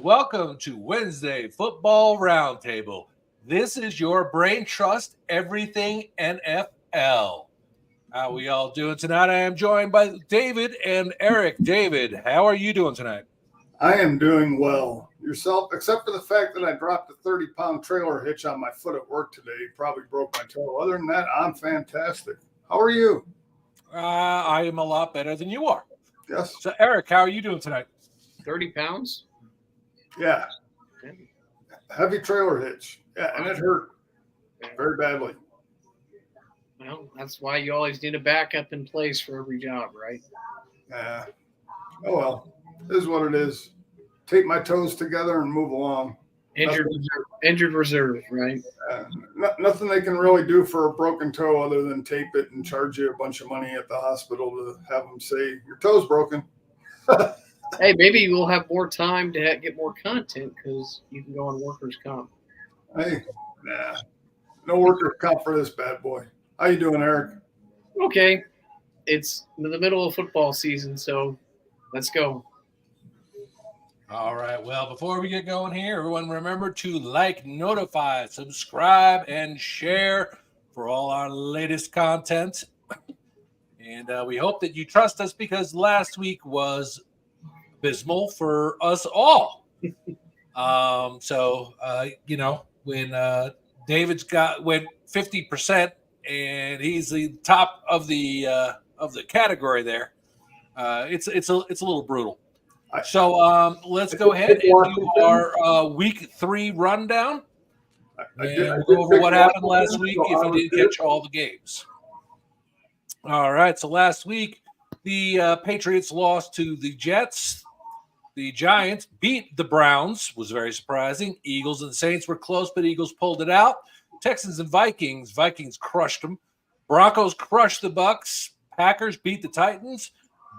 Welcome to Wednesday Football Roundtable. This is your brain trust, everything NFL. How we all doing tonight? I am joined by David and Eric. David, how are you doing tonight? I am doing well. Yourself, except for the fact that I dropped a 30-pound trailer hitch on my foot at work today. Probably broke my toe. Other than that, I'm fantastic. How are you? I am a lot better than you are. Yes. So, Eric, how are you doing tonight? 30 pounds? Yeah. Heavy trailer hitch. Yeah, and it hurt very badly. Well, that's why you always need a backup in place for every job, right? Yeah. Oh, well. It is what it is. Tape my toes together and move along. Injured reserve, right? Nothing they can really do for a broken toe other than tape it and charge you a bunch of money at the hospital to have them say, your toe's broken. Hey, maybe you'll have more time to get more content because you can go on workers' comp. Hey, nah. No workers' comp for this bad boy. How you doing, Eric? Okay. It's in the middle of football season, so let's go. All right. Well, before we get going here, everyone remember to like, notify, subscribe, and share for all our latest content. And we hope that you trust us because last week was abysmal for us all. When David's went 50% and he's the top of the category there, it's a little brutal. So let's go ahead and do our week 3 rundown. We'll go over what happened last week if you didn't catch all the games. All right. So last week, the Patriots lost to the Jets. The Giants beat the Browns, was very surprising. Eagles and Saints were close, but Eagles pulled it out. Texans and Vikings crushed them. Broncos crushed the Bucks. Packers beat the Titans.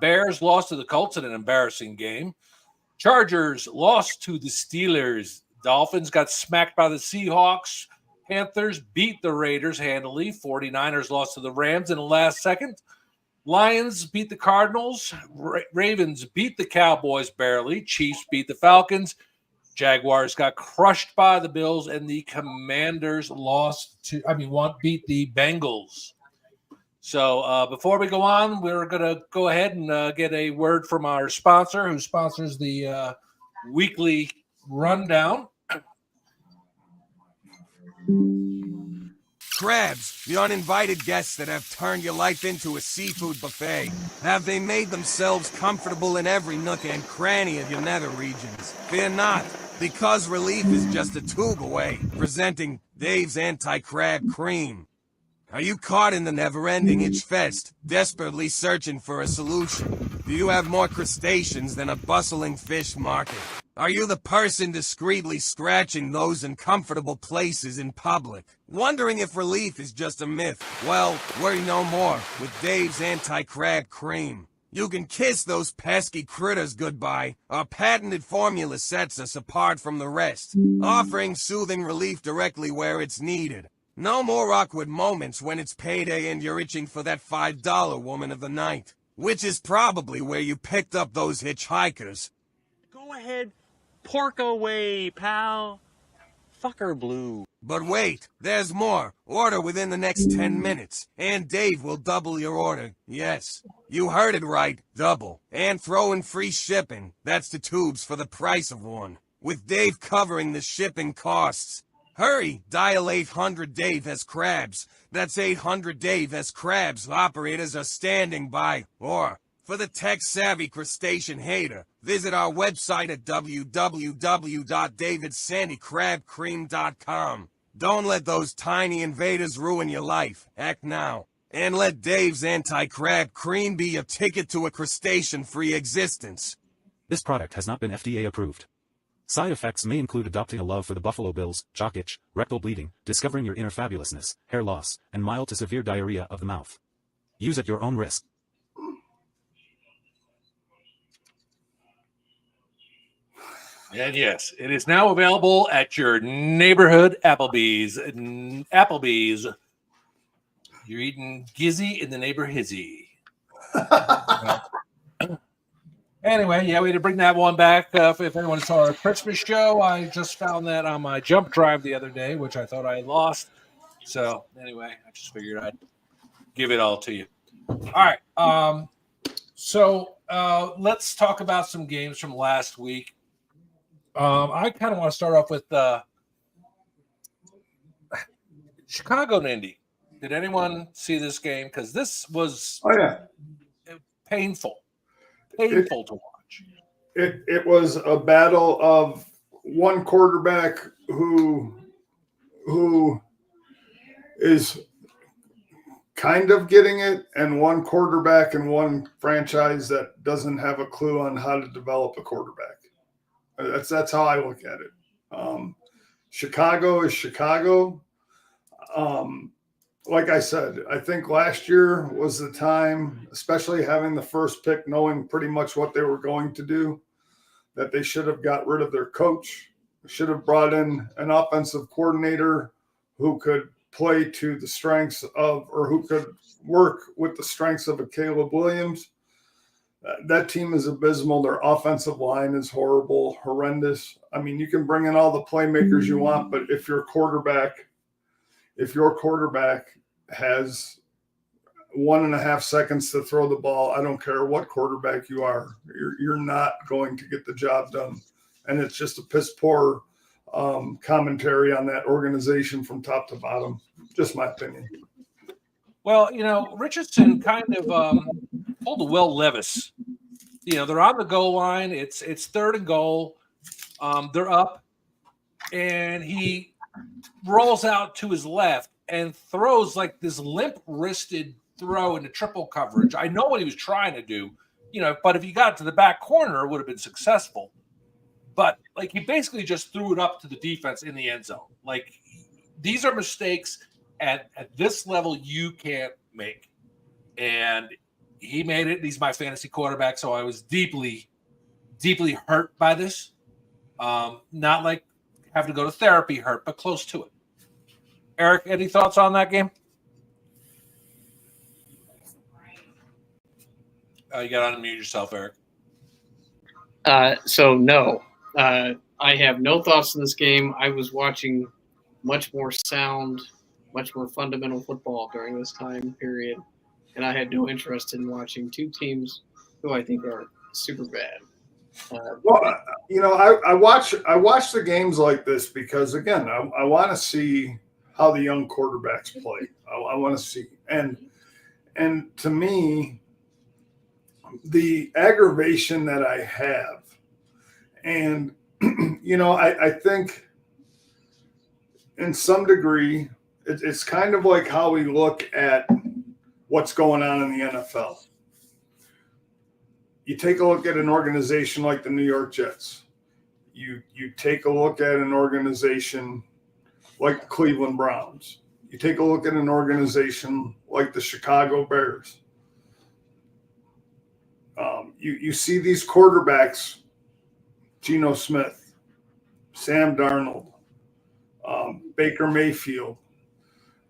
Bears lost to the Colts in an embarrassing game. Chargers lost to the Steelers. Dolphins got smacked by the Seahawks. Panthers beat the Raiders handily. 49ers lost to the Rams in the last second. Lions beat the Cardinals. Ravens beat the Cowboys barely. Chiefs beat the Falcons. Jaguars got crushed by the Bills, and the Commanders beat the Bengals. So before we go on, we're going to go ahead and get a word from our sponsor, who sponsors the weekly rundown. Crabs, the uninvited guests that have turned your life into a seafood buffet. Have they made themselves comfortable in every nook and cranny of your nether regions? Fear not, because relief is just a tube away, presenting Dave's Anti-Crab Cream. Are you caught in the never-ending itch fest, desperately searching for a solution? Do you have more crustaceans than a bustling fish market? Are you the person discreetly scratching those uncomfortable places in public, wondering if relief is just a myth? Well, worry no more with Dave's Anti-Crab Cream. You can kiss those pesky critters goodbye. Our patented formula sets us apart from the rest, offering soothing relief directly where it's needed. No more awkward moments when it's payday and you're itching for that $5 woman of the night, which is probably where you picked up those hitchhikers. Go ahead, pork away, pal. Fucker blue. But wait, there's more. Order within the next 10 minutes, and Dave will double your order. Yes, you heard it right, double. And throw in free shipping. That's the tubes for the price of one. With Dave covering the shipping costs. Hurry, dial 800-DAVE as crabs. That's 800-DAVE as crabs. Operators are standing by. Or, for the tech-savvy crustacean hater, visit our website at www.davidsandycrabcream.com. Don't let those tiny invaders ruin your life. Act now. And let Dave's anti-crab cream be your ticket to a crustacean-free existence. This product has not been FDA approved. Side effects may include adopting a love for the Buffalo Bills, jock itch, rectal bleeding, discovering your inner fabulousness, hair loss, and mild to severe diarrhea of the mouth. Use at your own risk. And yes, it is now available at your neighborhood Applebee's. Applebee's. You're eating Gizzy in the neighbor hizzy. Anyway, yeah, we had to bring that one back. If anyone saw our Christmas show, I just found that on my jump drive the other day, which I thought I had lost. So anyway, I just figured I'd give it all to you. All right. So let's talk about some games from last week. I kind of want to start off with Chicago and Indy. Did anyone see this game? Because this was painful to watch. It was a battle of one quarterback who is kind of getting it, and one quarterback in one franchise that doesn't have a clue on how to develop a quarterback. That's how I look at it. Chicago is Chicago. Like I said, I think last year was the time, especially having the first pick, knowing pretty much what they were going to do, that they should have got rid of their coach, should have brought in an offensive coordinator who could play to the strengths of, or who could work with the strengths of a Caleb Williams. That team is abysmal. Their offensive line is horrible, horrendous. I mean, you can bring in all the playmakers you want, but if your quarterback has 1.5 seconds to throw the ball, I don't care what quarterback you are, you're not going to get the job done. And it's just a piss poor commentary on that organization from top to bottom. Just my opinion. Well, Richardson kind of pulled a Will Levis. They're on the goal line. It's 3rd and goal. They're up, and he rolls out to his left and throws like this limp-wristed throw into triple coverage. I know what he was trying to do, but if he got to the back corner, it would have been successful. But he basically just threw it up to the defense in the end zone. These are mistakes at this level you can't make. And he made it. He's my fantasy quarterback, so I was deeply, deeply hurt by this. Not like having to go to therapy hurt, but close to it. Eric, any thoughts on that game? You got to unmute yourself, Eric. So no, I have no thoughts on this game. I was watching much more sound, much more fundamental football during this time period, and I had no interest in watching two teams who I think are super bad. I watch the games like this because, again, I want to see how the young quarterbacks play. I want to see, and to me, the aggravation that I have, and I think in some degree it's kind of like how we look at what's going on in the NFL. You take a look at an organization like the New York Jets. You take a look at an organization like the Cleveland Browns. You take a look at an organization like the Chicago Bears. You see these quarterbacks, Geno Smith, Sam Darnold, Baker Mayfield,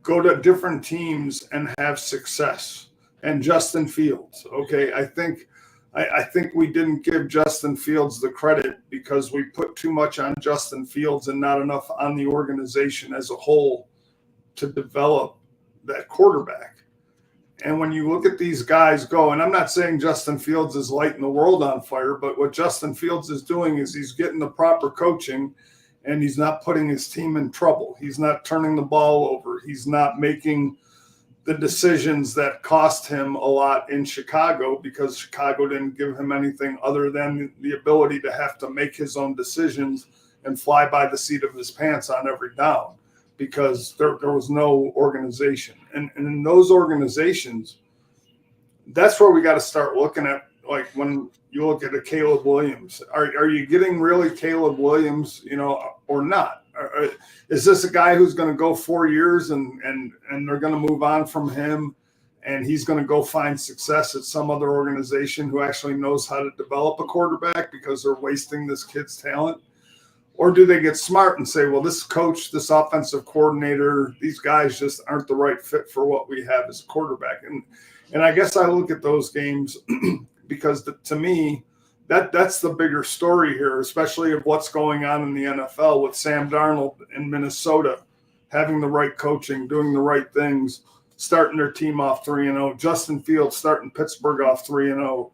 go to different teams and have success. And Justin Fields, okay, I think we didn't give Justin Fields the credit because we put too much on Justin Fields and not enough on the organization as a whole to develop that quarterback. And when you look at these guys go, and I'm not saying Justin Fields is lighting the world on fire, but what Justin Fields is doing is he's getting the proper coaching and he's not putting his team in trouble. He's not turning the ball over. He's not making the decisions that cost him a lot in Chicago, because Chicago didn't give him anything other than the ability to have to make his own decisions and fly by the seat of his pants on every down, because there was no organization. And in those organizations, that's where we got to start looking at, like when you look at a Caleb Williams, are you getting really Caleb Williams, or not? Is this a guy who's going to go 4 years and they're going to move on from him and he's going to go find success at some other organization who actually knows how to develop a quarterback because they're wasting this kid's talent? Or do they get smart and say, well, this coach, this offensive coordinator, these guys just aren't the right fit for what we have as a quarterback? And I guess I look at those games because to me, that's the bigger story here, especially of what's going on in the NFL with Sam Darnold in Minnesota, having the right coaching, doing the right things, starting their team off 3-0. Justin Fields starting Pittsburgh off 3-0.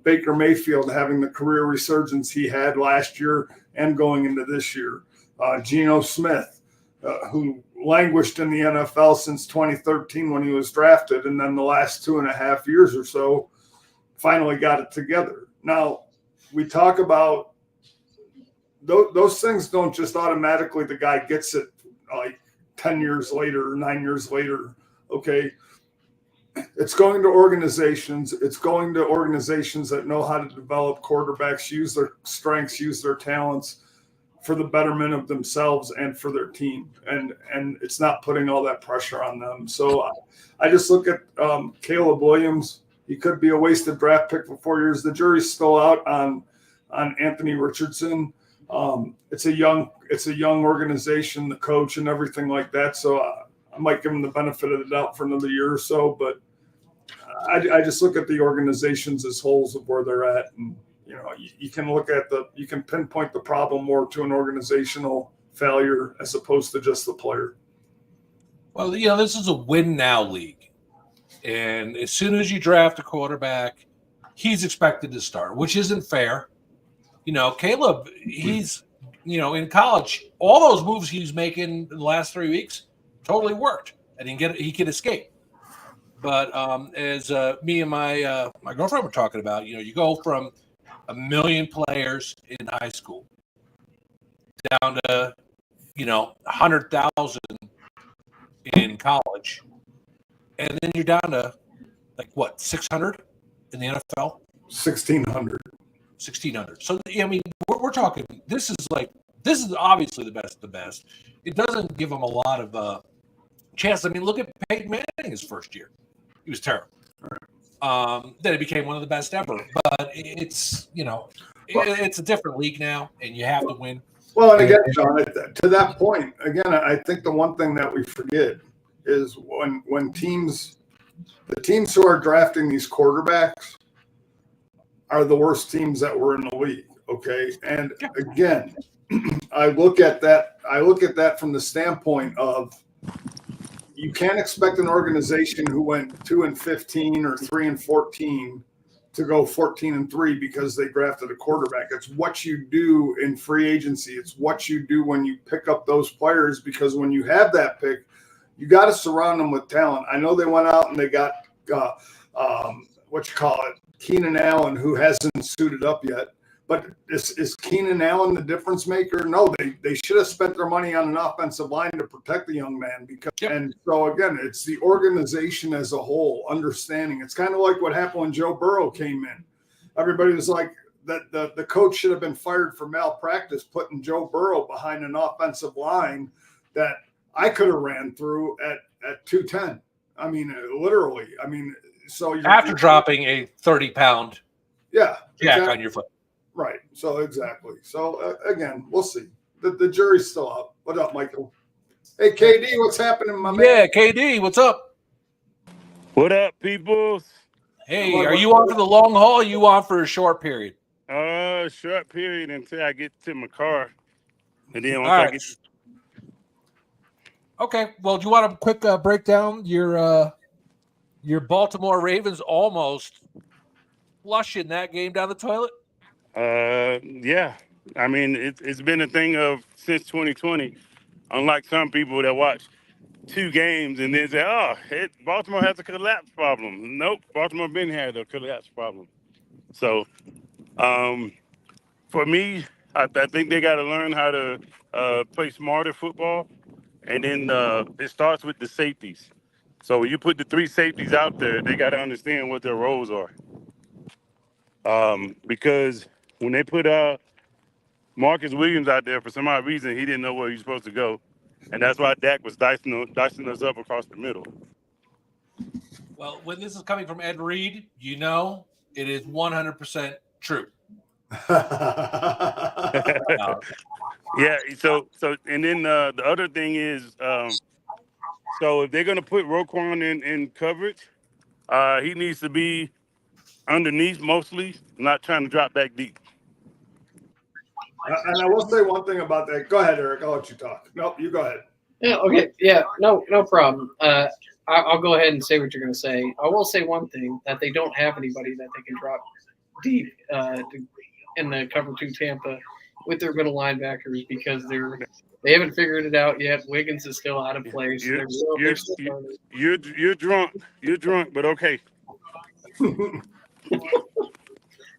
Baker Mayfield having the career resurgence he had last year and going into this year. Geno Smith, who languished in the NFL since 2013 when he was drafted, and then the last 2.5 years or so finally got it together. Now, we talk about those things don't just automatically, the guy gets it like 10 years later or 9 years later. Okay. It's going to organizations. It's going to organizations that know how to develop quarterbacks, use their strengths, use their talents for the betterment of themselves and for their team. And it's not putting all that pressure on them. So I just look at Caleb Williams. He could be a wasted draft pick for 4 years. The jury's still out on Anthony Richardson. It's a young organization, the coach and everything like that. So I might give him the benefit of the doubt for another year or so. But I just look at the organizations as wholes of where they're at, and you can look at you can pinpoint the problem more to an organizational failure as opposed to just the player. Well, this is a win now league. And as soon as you draft a quarterback, he's expected to start, which isn't fair. Caleb, he's, in college, all those moves he's making in the last 3 weeks totally worked, and he could escape. But as me and my girlfriend were talking about, you go from 1 million players in high school down to 100,000 in college. And then you're down to 600 in the NFL? 1,600. 1,600. So, we're talking, this is obviously the best of the best. It doesn't give them a lot of chance. Look at Peyton Manning his first year. He was terrible. Then he became one of the best ever. But it's, it's a different league now, and you have to win. Well, and again, John, to that point, again, I think the one thing that we forget is when the teams who are drafting these quarterbacks are the worst teams that were in the league. Okay. And again, I look at that from the standpoint of, you can't expect an organization who went 2-15 or 3-14 to go 14-3 because they drafted a quarterback. It's what you do in free agency. It's what you do when you pick up those players, because when you have that pick, you got to surround them with talent. I know they went out and they got Keenan Allen, who hasn't suited up yet. But is Keenan Allen the difference maker? No, they should have spent their money on an offensive line to protect the young man. And so again, it's the organization as a whole understanding. It's kind of like what happened when Joe Burrow came in. Everybody was like, the coach should have been fired for malpractice, putting Joe Burrow behind an offensive line that I could have ran through at 210. Literally. So after dropping a 30-pound jack exactly. on your foot. Right. So exactly. So again, we'll see. The jury's still up. What up, Michael? Hey, KD, what's happening, my man? Yeah, KD, what's up? What up, people? Hey, are you on for the long haul? Or are you on for a short period? Short period until I get to my car, and then once All I right. get. Okay. Well, do you want a quick breakdown? Your Baltimore Ravens almost flushing that game down the toilet. Yeah. I mean, it's been a thing of since 2020. Unlike some people that watch 2 games and then say, "Oh, Baltimore has a collapse problem." Nope, Baltimore been had a collapse problem. So, for me, I think they got to learn how to play smarter football, and then it starts with the safeties. So when you put the 3 safeties out there, they got to understand what their roles are. Because when they put Marcus Williams out there, for some odd reason, he didn't know where he was supposed to go, and that's why Dak was dicing us up across the middle. Well, when this is coming from Ed Reed, you know it is 100% true. Yeah. So and then the other thing is, so if they're gonna put Roquan in coverage, he needs to be underneath mostly, not trying to drop back deep. And I will say one thing about that. Go ahead, Eric. I'll let you talk. Nope, you go ahead. Yeah. Okay. Yeah. No problem. I'll go ahead and say what you're going to say. I will say one thing, that they don't have anybody that they can drop deep in the cover 2 Tampa with their middle linebackers, because they haven't figured it out yet. Wiggins is still out of place. They're still learning. You're drunk. You're drunk, but okay.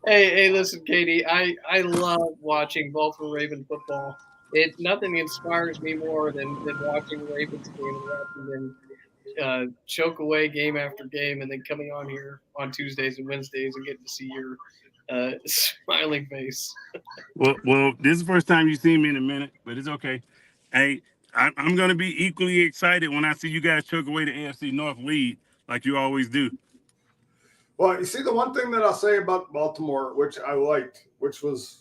Hey, listen, Katie. I love watching Baltimore Raven football. Nothing inspires me more than watching the Ravens game and watching them choke away game after game, and then coming on here on Tuesdays and Wednesdays and getting to see your smiling face. Well, this is the first time you've seen me in a minute, but it's okay. Hey, I'm going to be equally excited when I see you guys choke away the AFC North lead like you always do. Well, you see, the one thing that I'll say about Baltimore, which I liked, which was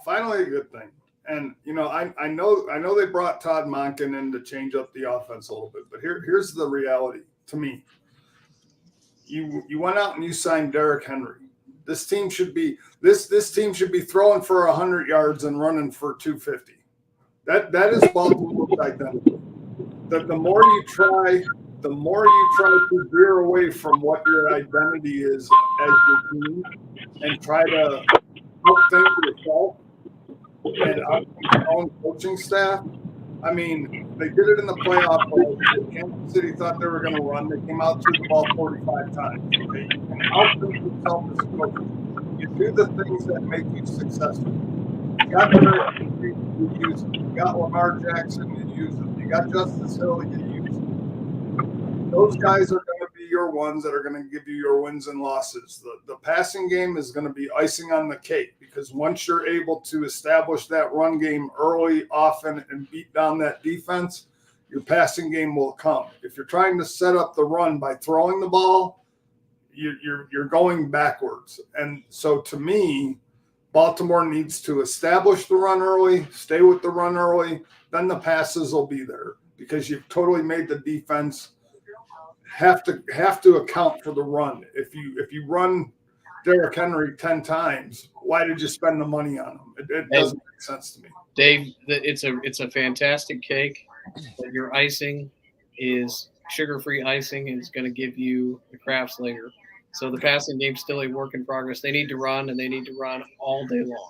finally a good thing. And, you know, I know they brought Todd Monken in to change up the offense a little bit, but here's the reality to me. You went out and you signed Derrick Henry. This team should be throwing for 100 yards and running for 250. That is Baltimore's identity. The more you try to veer away from what your identity is as your team and try to think for yourself and your own coaching staff. I mean, they did it in the playoff. Kansas City thought they were going to run. They came out through the ball 45 times. Okay? And outthink yourself as a coach. You do the things that make you successful. You got Derrick Henry, you use him. You got Lamar Jackson, you use him. You got Justice Hill, you use him. Those guys are going to be your ones that are going to give you your wins and losses. The passing game is going to be icing on the cake, because once you're able to establish that run game early, often, and beat down that defense, your passing game will come. If you're trying to set up the run by throwing the ball, you're going backwards. And so to me, Baltimore needs to establish the run early, stay with the run early, then the passes will be there, because you've totally made the defense have to account for the run. If you run Derrick Henry 10 times, why did you spend the money on him? It doesn't make sense to me. Dave, it's a fantastic cake, but your icing is sugar-free icing, and it's going to give you the crafts later. So the passing game's still a work in progress. They need to run, and they need to run all day long.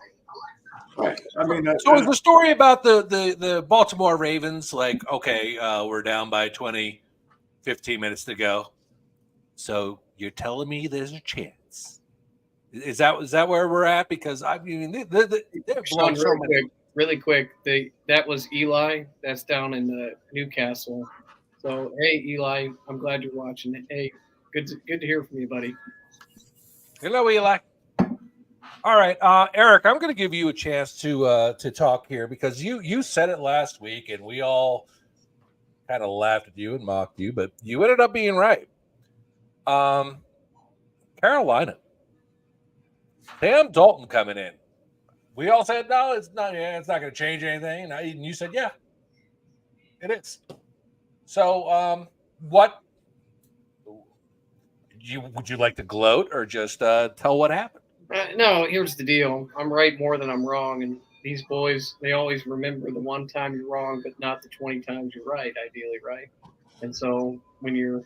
Right. I mean, so is the story about the Baltimore Ravens like, okay, we're down by 20, 15 minutes to go, so you're telling me there's a chance? Is that where we're at? Because I mean, they're blowing so many. Really quick. That was Eli. That's down in Newcastle. So hey, Eli, I'm glad you're watching. Hey, good to hear from you, buddy. Hello, Eli. All right, Eric, I'm going to give you a chance to talk here, because you said it last week, and we all kind of laughed at you and mocked you, but you ended up being right. Carolina, Sam Dalton coming in. We all said no, it's not. Yeah, it's not going to change anything. And you said, yeah, it is. So, what would you like to gloat, or just tell what happened? No, here's the deal. I'm right more than I'm wrong, and these boys, they always remember the one time you're wrong, but not the 20 times you're right, ideally, right? And so when you're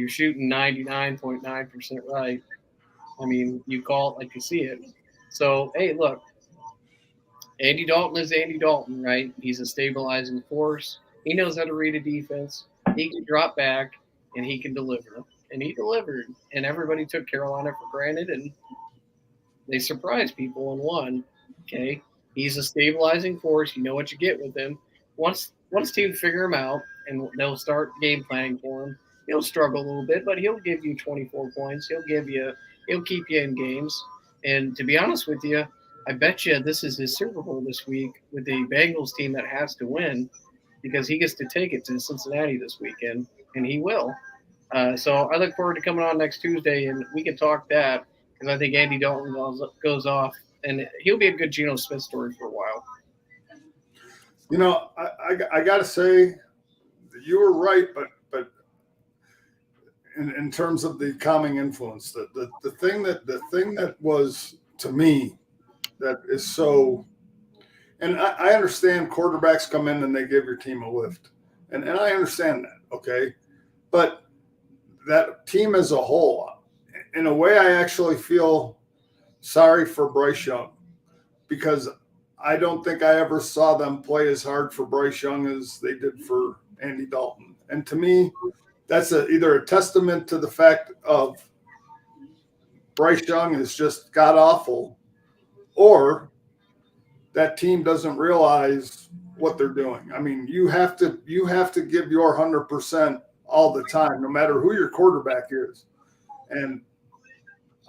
shooting 99.9% right, I mean, you call it like you see it. So, hey, look, Andy Dalton is Andy Dalton, right? He's a stabilizing force. He knows how to read a defense. He can drop back, and he can deliver. And he delivered. And everybody took Carolina for granted, and they surprised people and won. Okay, he's a stabilizing force. You know what you get with him. Once teams figure him out and they'll start game planning for him, he'll struggle a little bit, but he'll give you 24 points. He'll keep you in games. And to be honest with you, I bet you this is his Super Bowl this week with the Bengals team that has to win because he gets to take it to Cincinnati this weekend, and he will. So I look forward to coming on next Tuesday, and we can talk that because I think Andy Dalton goes off, and he'll be a good Geno Smith story for a while. You know, I got to say, you were right, but in terms of the calming influence, the thing that was to me that is so, and I understand quarterbacks come in and they give your team a lift, and I understand that, okay, but that team as a whole, in a way, I actually feel sorry for Bryce Young because I don't think I ever saw them play as hard for Bryce Young as they did for Andy Dalton. And to me, that's either a testament to the fact of Bryce Young is just god awful, or that team doesn't realize what they're doing. I mean, you have to give your 100% all the time, no matter who your quarterback is. And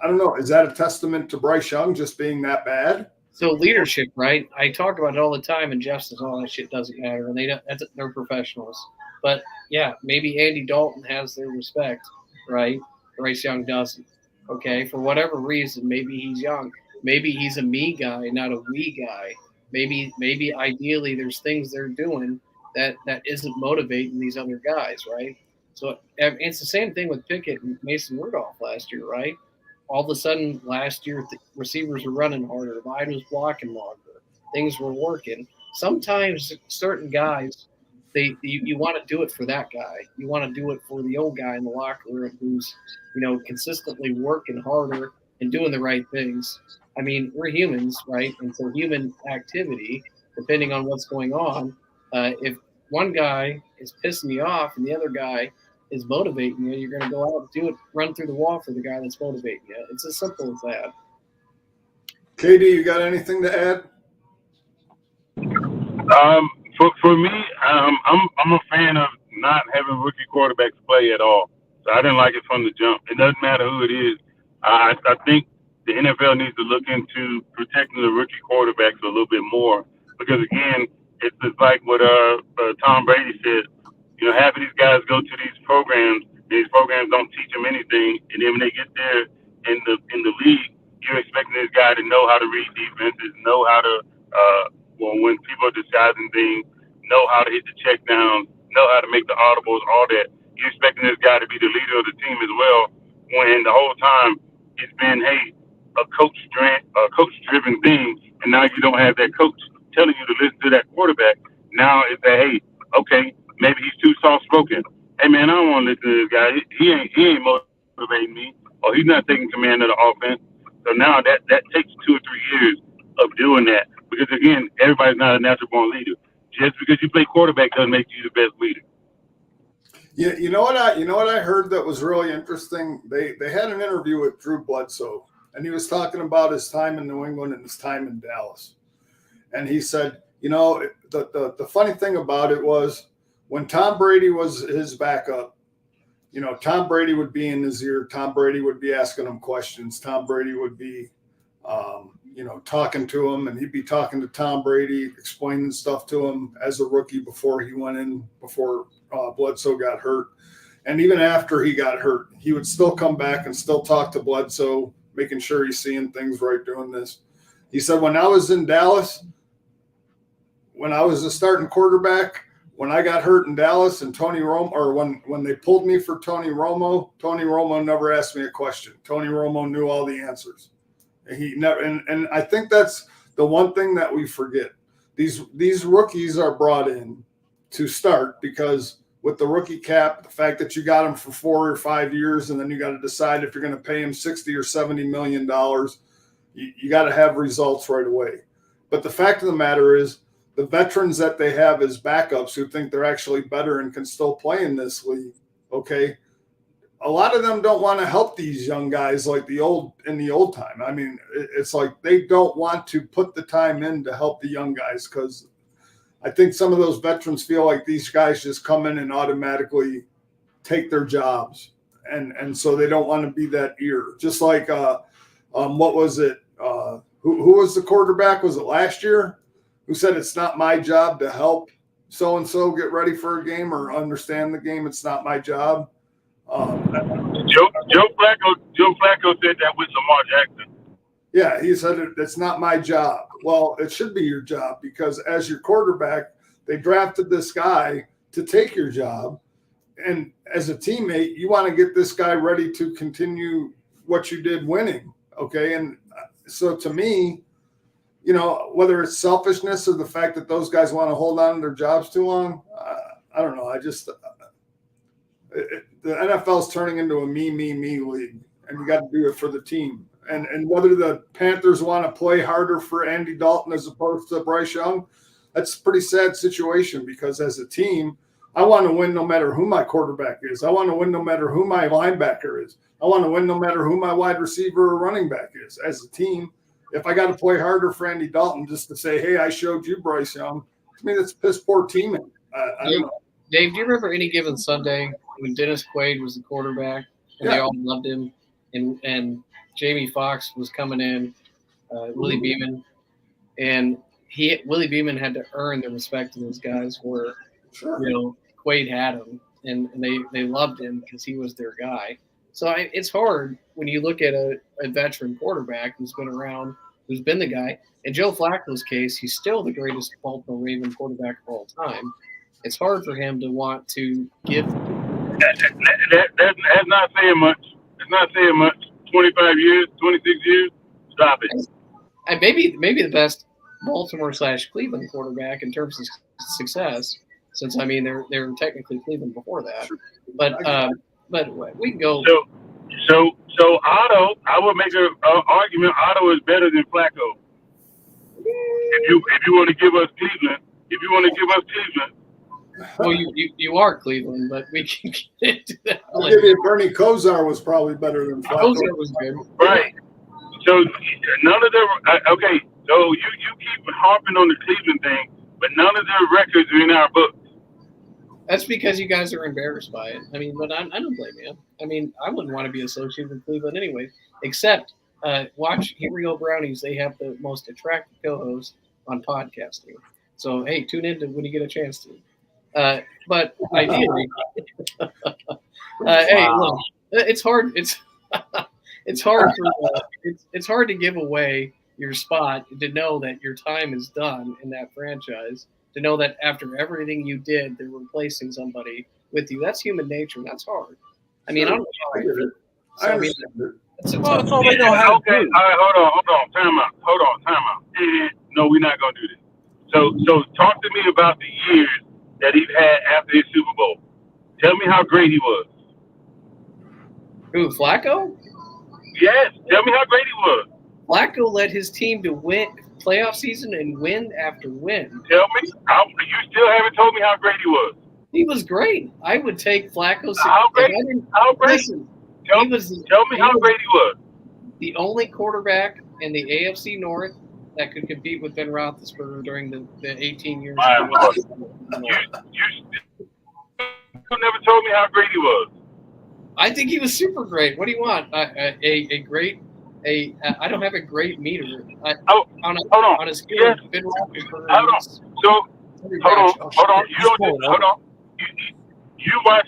I don't know, is that a testament to Bryce Young just being that bad? So leadership, right? I talk about it all the time, and Jeff says all that shit doesn't matter, and they're professionals. But yeah, maybe Andy Dalton has their respect, right? Bryce Young doesn't. Okay, for whatever reason, maybe he's young, maybe he's a me guy, not a we guy. Maybe ideally there's things they're doing that isn't motivating these other guys, right? So it's the same thing with Pickett and Mason Rudolph last year, right? All of a sudden last year, the receivers were running harder. Line was blocking longer. Things were working. Sometimes certain guys, you want to do it for that guy. You want to do it for the old guy in the locker room who's, consistently working harder and doing the right things. I mean, we're humans, right? And so human activity, depending on what's going on, if one guy is pissing you off and the other guy is motivating you, you're going to go out and do it, run through the wall for the guy that's motivating you. It's as simple as that. Katie, you got anything to add? For me, I'm a fan of not having rookie quarterbacks play at all. So I didn't like it from the jump. It doesn't matter who it is. I think the NFL needs to look into protecting the rookie quarterbacks a little bit more because again, it's just like what Tom Brady said. Half of these guys go to these programs. These programs don't teach them anything, and then when they get there in the league, you're expecting this guy to know how to read defenses, know how to when people are deciding things, know how to hit the check downs, know how to make the audibles, all that. You're expecting this guy to be the leader of the team as well, when the whole time it's been, hey, a coach-driven thing, and now you don't have that coach telling you to listen to that quarterback. Now it's that, hey, okay, maybe he's too soft-spoken. Hey, man, I don't want to listen to this guy. He ain't motivating me, or he's not taking command of the offense. So now that takes 2 or 3 years of doing that. Because, again, everybody's not a natural-born leader. Just because you play quarterback doesn't make you the best leader. Yeah, you know what I heard that was really interesting? They had an interview with Drew Bledsoe, and he was talking about his time in New England and his time in Dallas. And he said, the funny thing about it was when Tom Brady was his backup, Tom Brady would be in his ear. Tom Brady would be asking him questions. Tom Brady would be, talking to him, and he'd be talking to Tom Brady, explaining stuff to him as a rookie before he went in, before Bledsoe got hurt. And even after he got hurt, he would still come back and still talk to Bledsoe, making sure he's seeing things right, doing this. He said, when I was in Dallas, when I was a starting quarterback, when I got hurt in Dallas and Tony Romo, or when they pulled me for Tony Romo never asked me a question. Tony Romo knew all the answers. He never, and I think that's the one thing that we forget. These rookies are brought in to start because with the rookie cap, the fact that you got them for 4 or 5 years, and then you got to decide if you're going to pay them $60 or $70 million, you got to have results right away. But the fact of the matter is, the veterans that they have as backups who think they're actually better and can still play in this league, okay, a lot of them don't want to help these young guys like in the old time. I mean, it's like they don't want to put the time in to help the young guys because I think some of those veterans feel like these guys just come in and automatically take their jobs. And so they don't want to be that ear. Just like, what was it? Who was the quarterback? Was it last year? Who said it's not my job to help so-and-so get ready for a game or understand the game? It's not my job. Joe Flacco said that with Lamar Jackson. Yeah, he said it's not my job. Well, it should be your job because as your quarterback, they drafted this guy to take your job. And as a teammate, you want to get this guy ready to continue what you did winning. Okay. And so to me, you know, whether it's selfishness or the fact that those guys want to hold on to their jobs too long, I don't know. The NFL is turning into a me league, and you got to do it for the team. And whether the Panthers want to play harder for Andy Dalton as opposed to Bryce Young, that's a pretty sad situation because as a team, I want to win no matter who my quarterback is. I want to win no matter who my linebacker is. I want to win no matter who my wide receiver or running back is. As a team, if I got to play harder for Andy Dalton just to say, hey, I showed you Bryce Young, to me, that's piss poor teaming. I don't know. Dave, do you remember any given Sunday when Dennis Quaid was the quarterback and they all loved him and Jamie Foxx was coming in, Willie Beeman, and Willie Beeman had to earn the respect of those guys where, you know, Quaid had him and they loved him because he was their guy. So it's hard when you look at a veteran quarterback who's been around, who's been the guy. In Joe Flacco's case, he's still the greatest Baltimore Raven quarterback of all time. It's hard for him to want to give. That's not saying much. It's not saying much. 25 years, 26 years. Stop it. And maybe the best Baltimore/Cleveland quarterback in terms of success, since I mean they're technically Cleveland before that. But we can go. So Otto, I would make an argument. Otto is better than Flacco. If you want to give us Cleveland, Well, you are Cleveland, but we can get into that. I'll give you Bernie Kosar was probably better than Flacco. Kosar was good. Right. So none of them. Okay. So you keep harping on the Cleveland thing, but none of their records are in our books. That's because you guys are embarrassed by it. I mean, but I don't blame you. I mean, I wouldn't want to be associated with Cleveland anyway. Except watch Here We Go Brownies. They have the most attractive co-host on podcasting. So hey, tune in when you get a chance to. But ideally, hey, look, it's hard. It's hard it's hard to give away your spot to know that your time is done in that franchise. To know that after everything you did, they're replacing somebody with you. That's human nature. And that's hard. I mean, I don't know. I understand it. That's all they know how to do. All right, hold on. Time out. No, we're not gonna do this. So talk to me about the years that he had after his Super Bowl. Tell me how great he was. Who, Flacco? Yes, tell me how great he was. Flacco led his team to win playoff season and win after win. Tell me, you still haven't told me how great he was. He was great. I would take Flacco. How great? Listen, tell me how great he was. The only quarterback in the AFC North that could compete with Ben Roethlisberger during the 18 years. You never told me how great he was. I think he was super great. What do you want? I don't have a great meter. On a scale of Ben Roethlisberger. Hold on. So hold on. You watch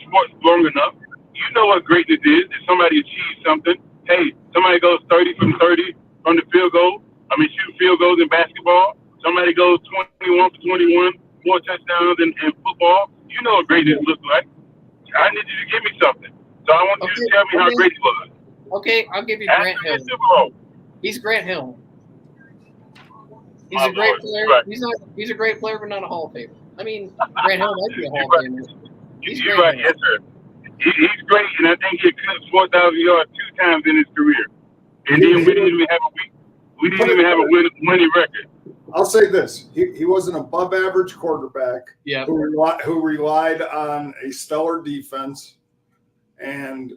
sports long enough. You know what greatness is. If somebody achieves something, hey, somebody goes 30 from 30 from the field goal. Shoot field goals in basketball. Somebody goes 21 for 21, 4 touchdowns in football. You know what greatness looks like. I need you to give me something. So I want you to tell me how great he was. Okay, I'll give you Grant Hill. He's Grant Hill. He's a great player. Right. He's a great player, but not a Hall of Famer. I mean, Grant Hill might be a Hall of Famer. You're right, yes, sir. He's great, and I think he eclipsed 4,000 yards 2 times in his career. And then we didn't even have a winning record. I'll say this: he was an above-average quarterback who relied on a stellar defense, and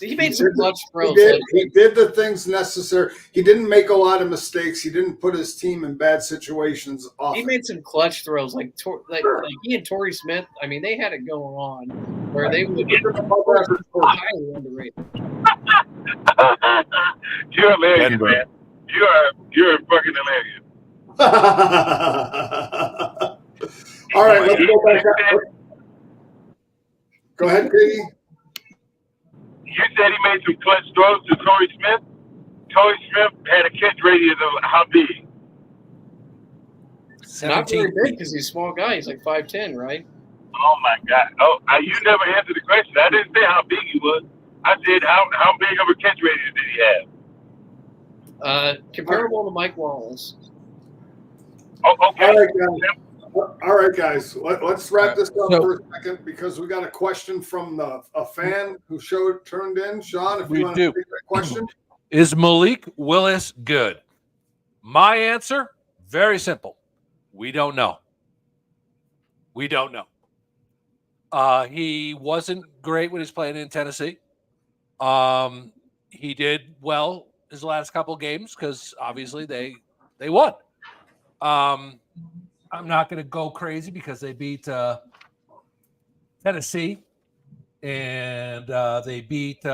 he made some clutch throws. He did the things necessary. He didn't make a lot of mistakes. He didn't put his team in bad situations often. He made some clutch throws, like he and Torrey Smith. I mean, they had it going on where they would get highly underrated. You're hilarious, man. You're fucking hilarious. All right, let's go back up. Go ahead, Piggy. You said he made some clutch throws to Torrey Smith. Torrey Smith had a catch radius of how big? Not very big because he's a small guy. He's like 5'10", right? Oh my God! Oh, you never answered the question. I didn't say how big he was. I said how big of a catch radius did he have? Comparable to Mike Wallace. Oh, okay. All right, guys. Let's wrap this up for a second because we got a question from a fan who turned in. Sean, if you want to take that question. Is Malik Willis good? My answer, very simple. We don't know. We don't know. He wasn't great when he was playing in Tennessee. He did well his last couple games because obviously they won. I'm not going to go crazy because they beat Tennessee and they beat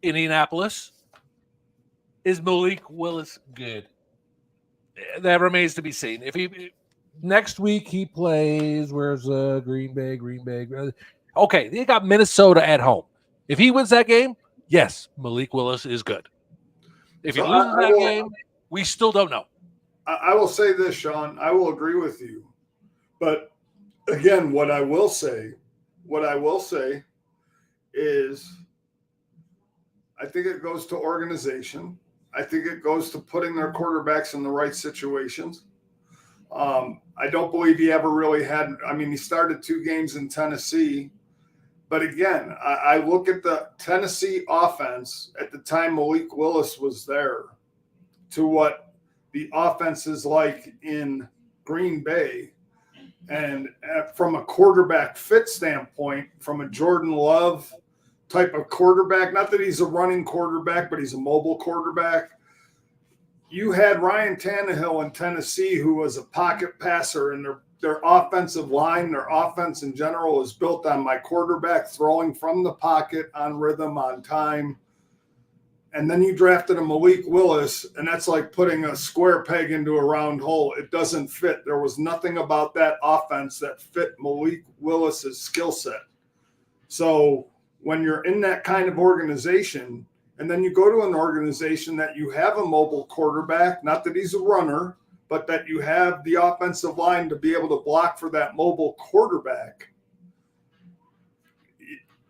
Indianapolis. Is Malik Willis good? That remains to be seen. If next week he plays, where's Green Bay? Okay, they got Minnesota at home. If he wins that game, yes, Malik Willis is good. If he loses that game, we still don't know. I will say this, Sean. I will agree with you. But again, what I will say is I think it goes to organization. I think it goes to putting their quarterbacks in the right situations. I don't believe he ever really had – I mean, he started 2 games in Tennessee. But again, I look at the Tennessee offense at the time Malik Willis was there to what the offense is like in Green Bay. And from a quarterback fit standpoint, from a Jordan Love type of quarterback, not that he's a running quarterback, but he's a mobile quarterback. You had Ryan Tannehill in Tennessee, who was a pocket passer, and their offensive line, their offense in general is built on my quarterback throwing from the pocket on rhythm, on time. And then you drafted a Malik Willis, and that's like putting a square peg into a round hole. It doesn't fit. There was nothing about that offense that fit Malik Willis's skill set. So when you're in that kind of organization, and then you go to an organization that you have a mobile quarterback, not that he's a runner, but that you have the offensive line to be able to block for that mobile quarterback,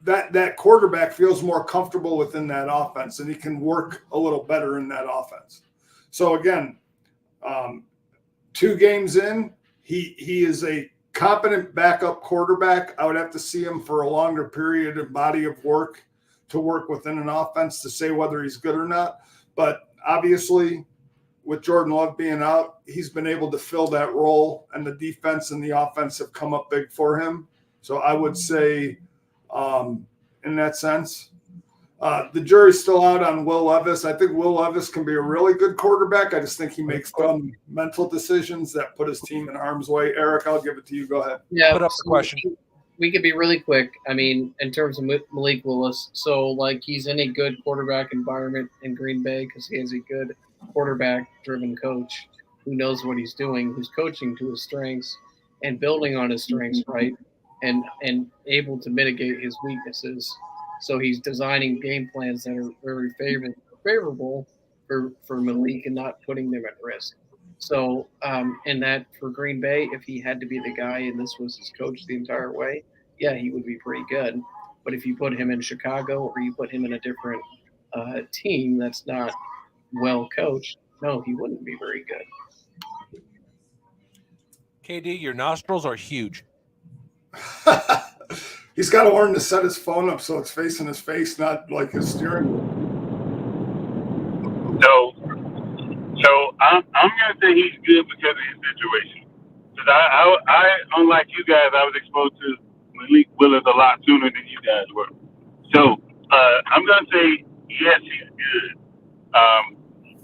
that quarterback feels more comfortable within that offense, and he can work a little better in that offense. So again, 2 games in, he is a competent backup quarterback. I would have to see him for a longer period of body of work to work within an offense to say whether he's good or not. But obviously, with Jordan Love being out, he's been able to fill that role, and the defense and the offense have come up big for him. So I would say, in that sense, the jury's still out on Will Levis. I think Will Levis can be a really good quarterback. I just think he makes some mental decisions that put his team in harm's way. Eric, I'll give it to you. Go ahead. Yeah, put up the question. We could be really quick. I mean, in terms of Malik Willis, so like he's in a good quarterback environment in Green Bay because he has a good quarterback-driven coach who knows what he's doing, who's coaching to his strengths and building on his strengths, right? And able to mitigate his weaknesses. So he's designing game plans that are very favorable for Malik and not putting them at risk. So, and that for Green Bay, if he had to be the guy and this was his coach the entire way, yeah, he would be pretty good. But if you put him in Chicago or you put him in a different team that's not well coached, no, he wouldn't be very good. KD, your nostrils are huge. He's got to learn to set his phone up so it's facing his face, not like his steering wheel. So I'm I'm gonna say he's good because of his situation. Because I, unlike you guys, I was exposed to Malik Willis a lot sooner than you guys were. So I'm gonna say yes, he's good.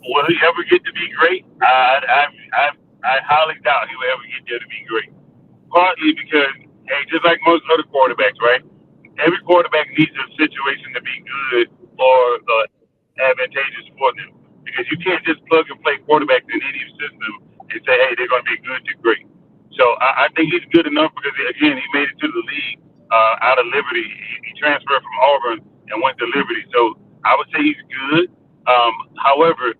Will he ever get to be great? I highly doubt he will ever get there to be great. Partly because, hey, just like most other quarterbacks, right? Every quarterback needs a situation to be good or advantageous for them. Because you can't just plug and play quarterbacks in any system and say, hey, they're going to be good to great. So I think he's good enough because, again, he made it to the league out of Liberty. He transferred from Auburn and went to Liberty. So I would say he's good. However,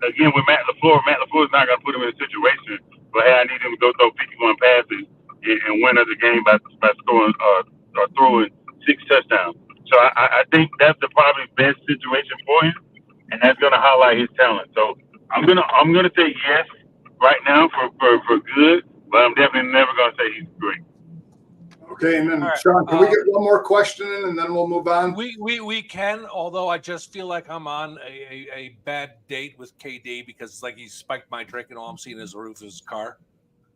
again, with Matt LaFleur is not going to put him in a situation where, hey, I need him to go throw 51 passes and win us a game by scoring or throwing 6 touchdowns. So I think that's the probably best situation for him, and that's going to highlight his talent. So I'm gonna say yes right now for good, but I'm definitely never going to say he's great. Okay, and then All right, Sean, can we get one more question in, and then we'll move on? We can, although I just feel like I'm on a bad date with KD because it's like he spiked my drink and all I'm seeing is the roof of his car.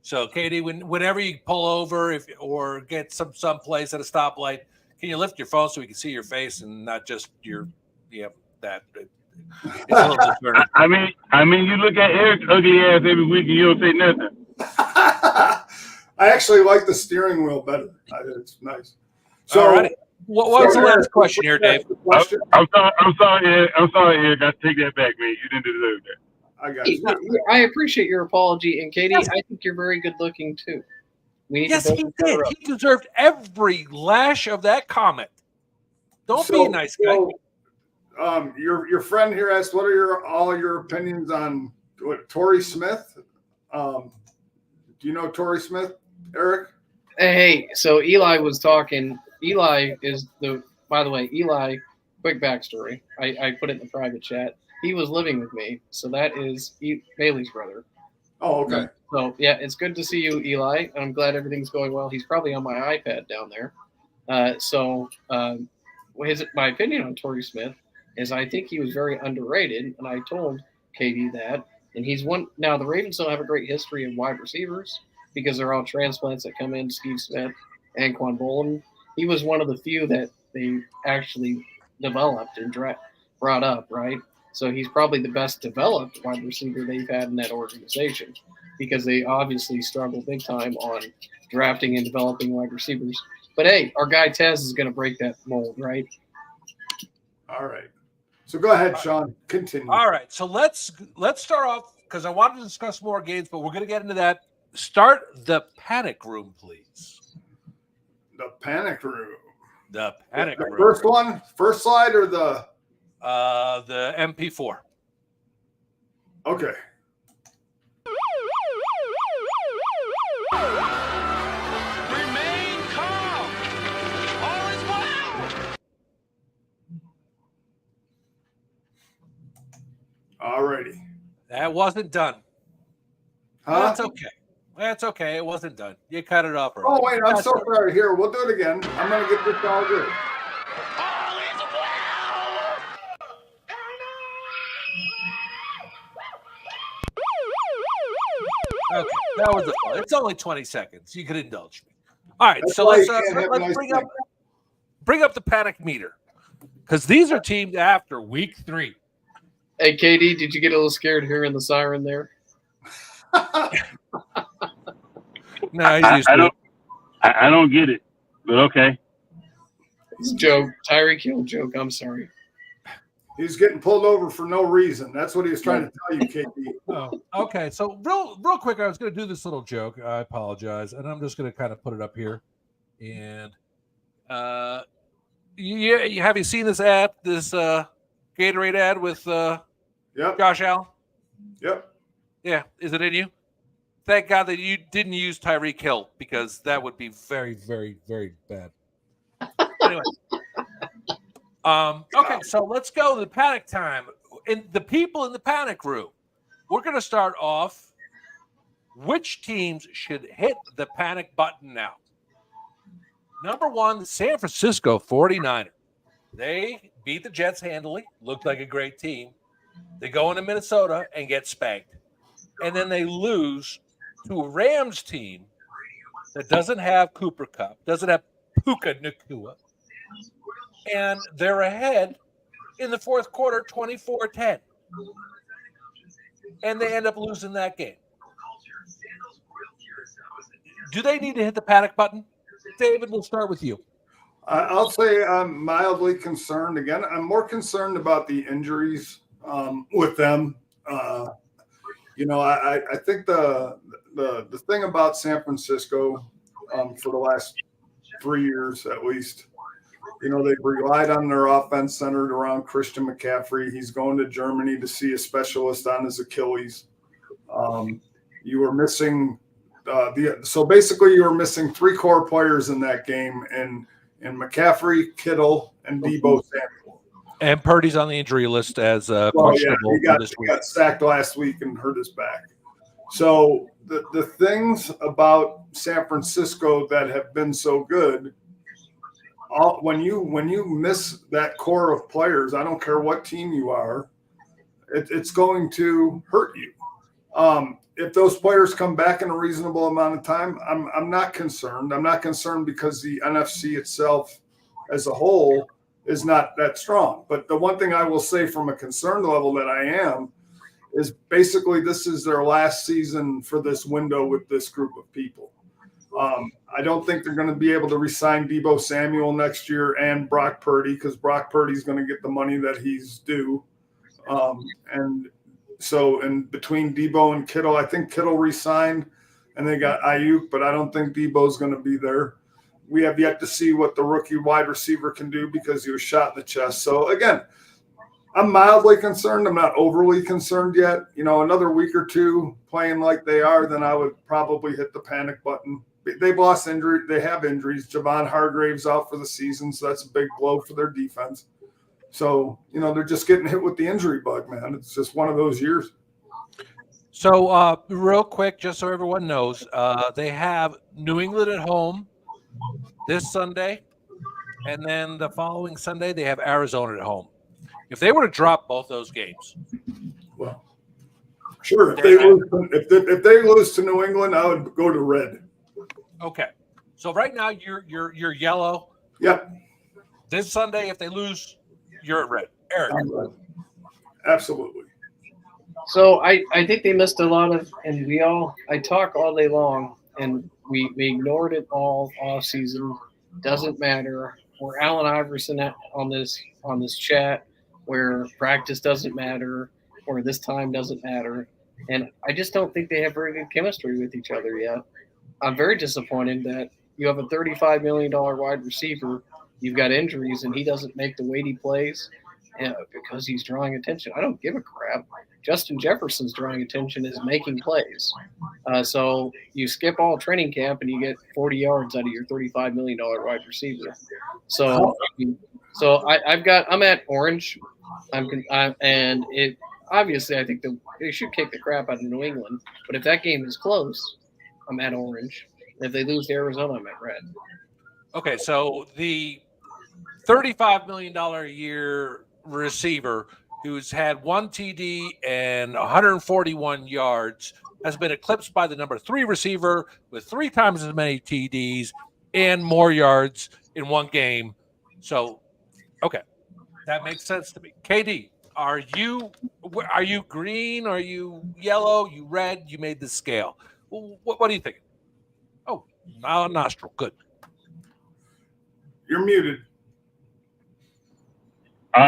So KD, whenever you pull over or get someplace at a stoplight, can you lift your phone so we can see your face and not just that? It's a little concerning. I mean, you look at Eric's ugly ass every week and you don't say nothing. I actually like the steering wheel better. It's nice. So, all right. What was the last question here, Dave? I'm sorry, Eric. I take that back, man. You didn't deserve that. I got you. I appreciate your apology, and Katie, I think you're very good looking too. Yes, he did. He deserved every lash of that comment. Don't be a nice guy. Your friend here asked, "What are all your opinions on Torrey Smith?" Do you know Torrey Smith, Eric? Hey, so Eli was talking. Eli is by the way, Eli, quick backstory. I put it in the private chat. He was living with me. So that is Bailey's brother. Oh, okay. So, yeah, it's good to see you, Eli. I'm glad everything's going well. He's probably on my iPad down there. My opinion on Torrey Smith is I think he was very underrated, and I told Katie that. And he's one. Now, the Ravens don't have a great history of wide receivers because they're all transplants that come in, Steve Smith and Quan Bolin. He was one of the few that they actually developed and brought up, right? So he's probably the best developed wide receiver they've had in that organization because they obviously struggle big time on drafting and developing wide receivers. But, hey, our guy Tez is going to break that mold, right? All right. So go ahead, Sean. Continue. All right. So let's start off because I wanted to discuss more games, but we're going to get into that. Start the panic room, please. The panic room. The panic room. First one, first slide, or the MP4. Okay. Remain calm. All is well. All righty. That wasn't done. Huh? That's okay. That's okay. It wasn't done. You cut it off. Oh, wait. I'm so sorry. Here, we'll do it again. I'm going to get this all good. All is well. Okay, that was the fun. It's only 20 seconds. You could indulge me. All right, That's so why let's you can't have a nice bring up the panic meter because these are teams after week 3. Hey, KD, did you get a little scared hearing the siren there? No, he's used to it. I don't get it, but okay. It's a joke. Tyreek Hill joke. I'm sorry. He's getting pulled over for no reason. That's what he was trying to tell you, KD. Oh, okay. So real quick, I was going to do this little joke. I apologize, and I'm just going to kind of put it up here. And have you seen this ad? This Gatorade ad with Josh Allen? Yep. Yeah. Is it in you? Thank God that you didn't use Tyreek Hill because that would be very, very, very bad. Anyway. Okay, so let's go to the panic time. And the people in the panic room, we're going to start off. Which teams should hit the panic button now? Number 1, the San Francisco 49ers. They beat the Jets handily. Looked like a great team. They go into Minnesota and get spanked. and then they lose to a Rams team that doesn't have Cooper Kupp, doesn't have Puka Nacua, and they're ahead in the fourth quarter 24-10. And they end up losing that game. Do they need to hit the panic button? David, we'll start with you. I'll say I'm mildly concerned. Again, I'm more concerned about the injuries with them. I think the thing about San Francisco for the last 3 years at least, they've relied on their offense centered around Christian McCaffrey. He's going to Germany to see a specialist on his Achilles. You were missing so basically you were missing 3 core players in that game, and McCaffrey, Kittle, and Deebo Samuel. And Purdy's on the injury list as questionable. He got sacked last week and hurt his back. So the things about San Francisco that have been so good, when you miss that core of players, I don't care what team you are, it's going to hurt you. If those players come back in a reasonable amount of time, I'm not concerned. I'm not concerned because the NFC itself as a whole is not that strong. But the one thing I will say from a concern level that I am is basically this is their last season for this window with this group of people. I don't think they're going to be able to re-sign Deebo Samuel next year and Brock Purdy because Brock Purdy's going to get the money that he's due. So in between Deebo and Kittle, I think Kittle re-signed and they got Ayuk, but I don't think Deebo's going to be there. We have yet to see what the rookie wide receiver can do because he was shot in the chest. So again, I'm mildly concerned. I'm not overly concerned yet. Another week or two playing like they are, then I would probably hit the panic button. They've lost injury. They have injuries. Javon Hargrave's out for the season, so that's a big blow for their defense. So, they're just getting hit with the injury bug, man. It's just one of those years. So, real quick, just so everyone knows, they have New England at home this Sunday, and then the following Sunday they have Arizona at home. If they were to drop both those games, well, sure. If they lose to New England, I would go to red. Okay. So right now you're yellow. Yep. This Sunday, if they lose, you're at red. Eric. Absolutely. So I think they missed a lot of, and I talk all day long, and we ignored it all off season. Doesn't matter. We're Allen Iverson on this chat where practice doesn't matter, or this time doesn't matter. And I just don't think they have very good chemistry with each other yet. I'm very disappointed that you have a $35 million wide receiver. You've got injuries, and he doesn't make the weighty plays because he's drawing attention. I don't give a crap. Justin Jefferson's drawing attention is making plays. So you skip all training camp, and you get 40 yards out of your $35 million wide receiver. So I'm at orange. And it obviously I think they should kick the crap out of New England. But if that game is close, I'm at orange. If they lose to Arizona, I'm at red. Okay, so the $35 million a year receiver who's had 1 TD and 141 yards has been eclipsed by the number 3 receiver with 3 times as many TDs and more yards in one game. So, okay, that makes sense to me. KD, are you green? Are you yellow? You red? You made the scale. What are you thinking? Oh, nostril. Good. You're muted.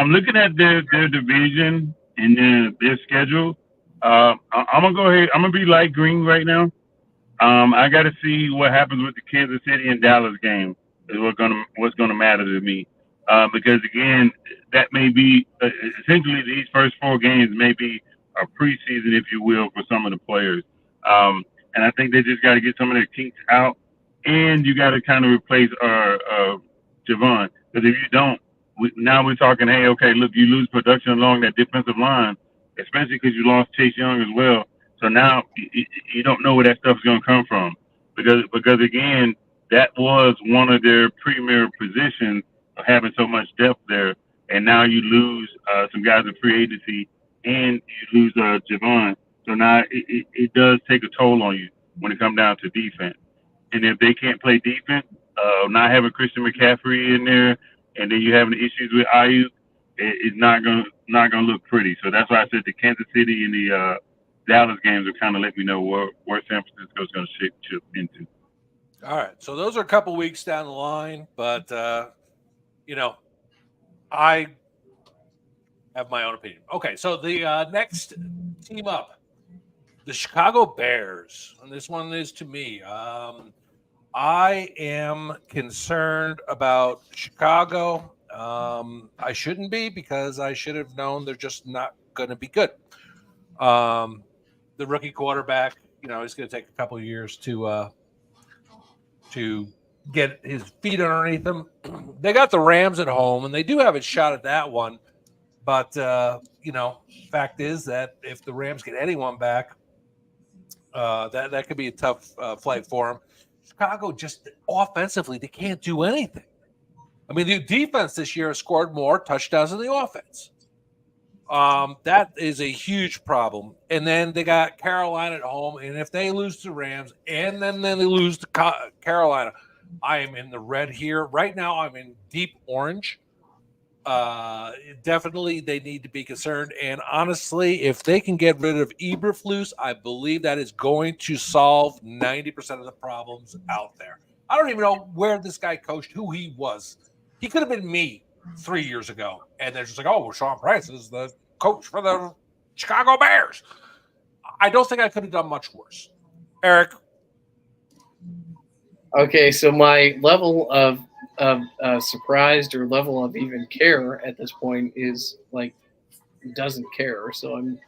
Looking at their division and their schedule, I'm gonna go ahead. I'm gonna be light green right now. I got to see what happens with the Kansas City and Dallas game. Is what's gonna matter to me, because again, that may be essentially these first 4 games may be a preseason, if you will, for some of the players. And I think they just got to get some of their kinks out, and you got to kind of replace Javon, because if you don't. Now we're talking, hey, okay, look, you lose production along that defensive line, especially because you lost Chase Young as well. So now you don't know where that stuff's going to come from because again, that was one of their premier positions of having so much depth there. And now you lose some guys in free agency and you lose Javon. So now it does take a toll on you when it comes down to defense. And if they can't play defense, not having Christian McCaffrey in there, and then you having issues with IU, it's not gonna look pretty. So that's why I said the Kansas City and the Dallas games will kind of let me know where San Francisco is going to chip into. All right, so those are a couple weeks down the line, but I have my own opinion. Okay, so the next team up, the Chicago Bears, and this one is to me. I am concerned about Chicago. I shouldn't be because I should have known they're just not going to be good. The rookie quarterback, he's going to take a couple of years to get his feet underneath him. They got the Rams at home, and they do have a shot at that one. But, fact is that if the Rams get anyone back, that could be a tough flight for them. Chicago just offensively, they can't do anything. I mean, the defense this year has scored more touchdowns than the offense. That is a huge problem. And then they got Carolina at home, and if they lose to Rams and then they lose to Carolina, I am in the red here. Right now, I'm in deep orange. Definitely they need to be concerned. And honestly, if they can get rid of Eberflus, I believe that is going to solve 90% of the problems out there. I don't even know where this guy coached, who he was. He could have been me 3 years ago. And they're just like, oh, well, Sean Price is the coach for the Chicago Bears. I don't think I could have done much worse. Eric. Okay, so my level of surprised or level of even care at this point is like doesn't care. So I'm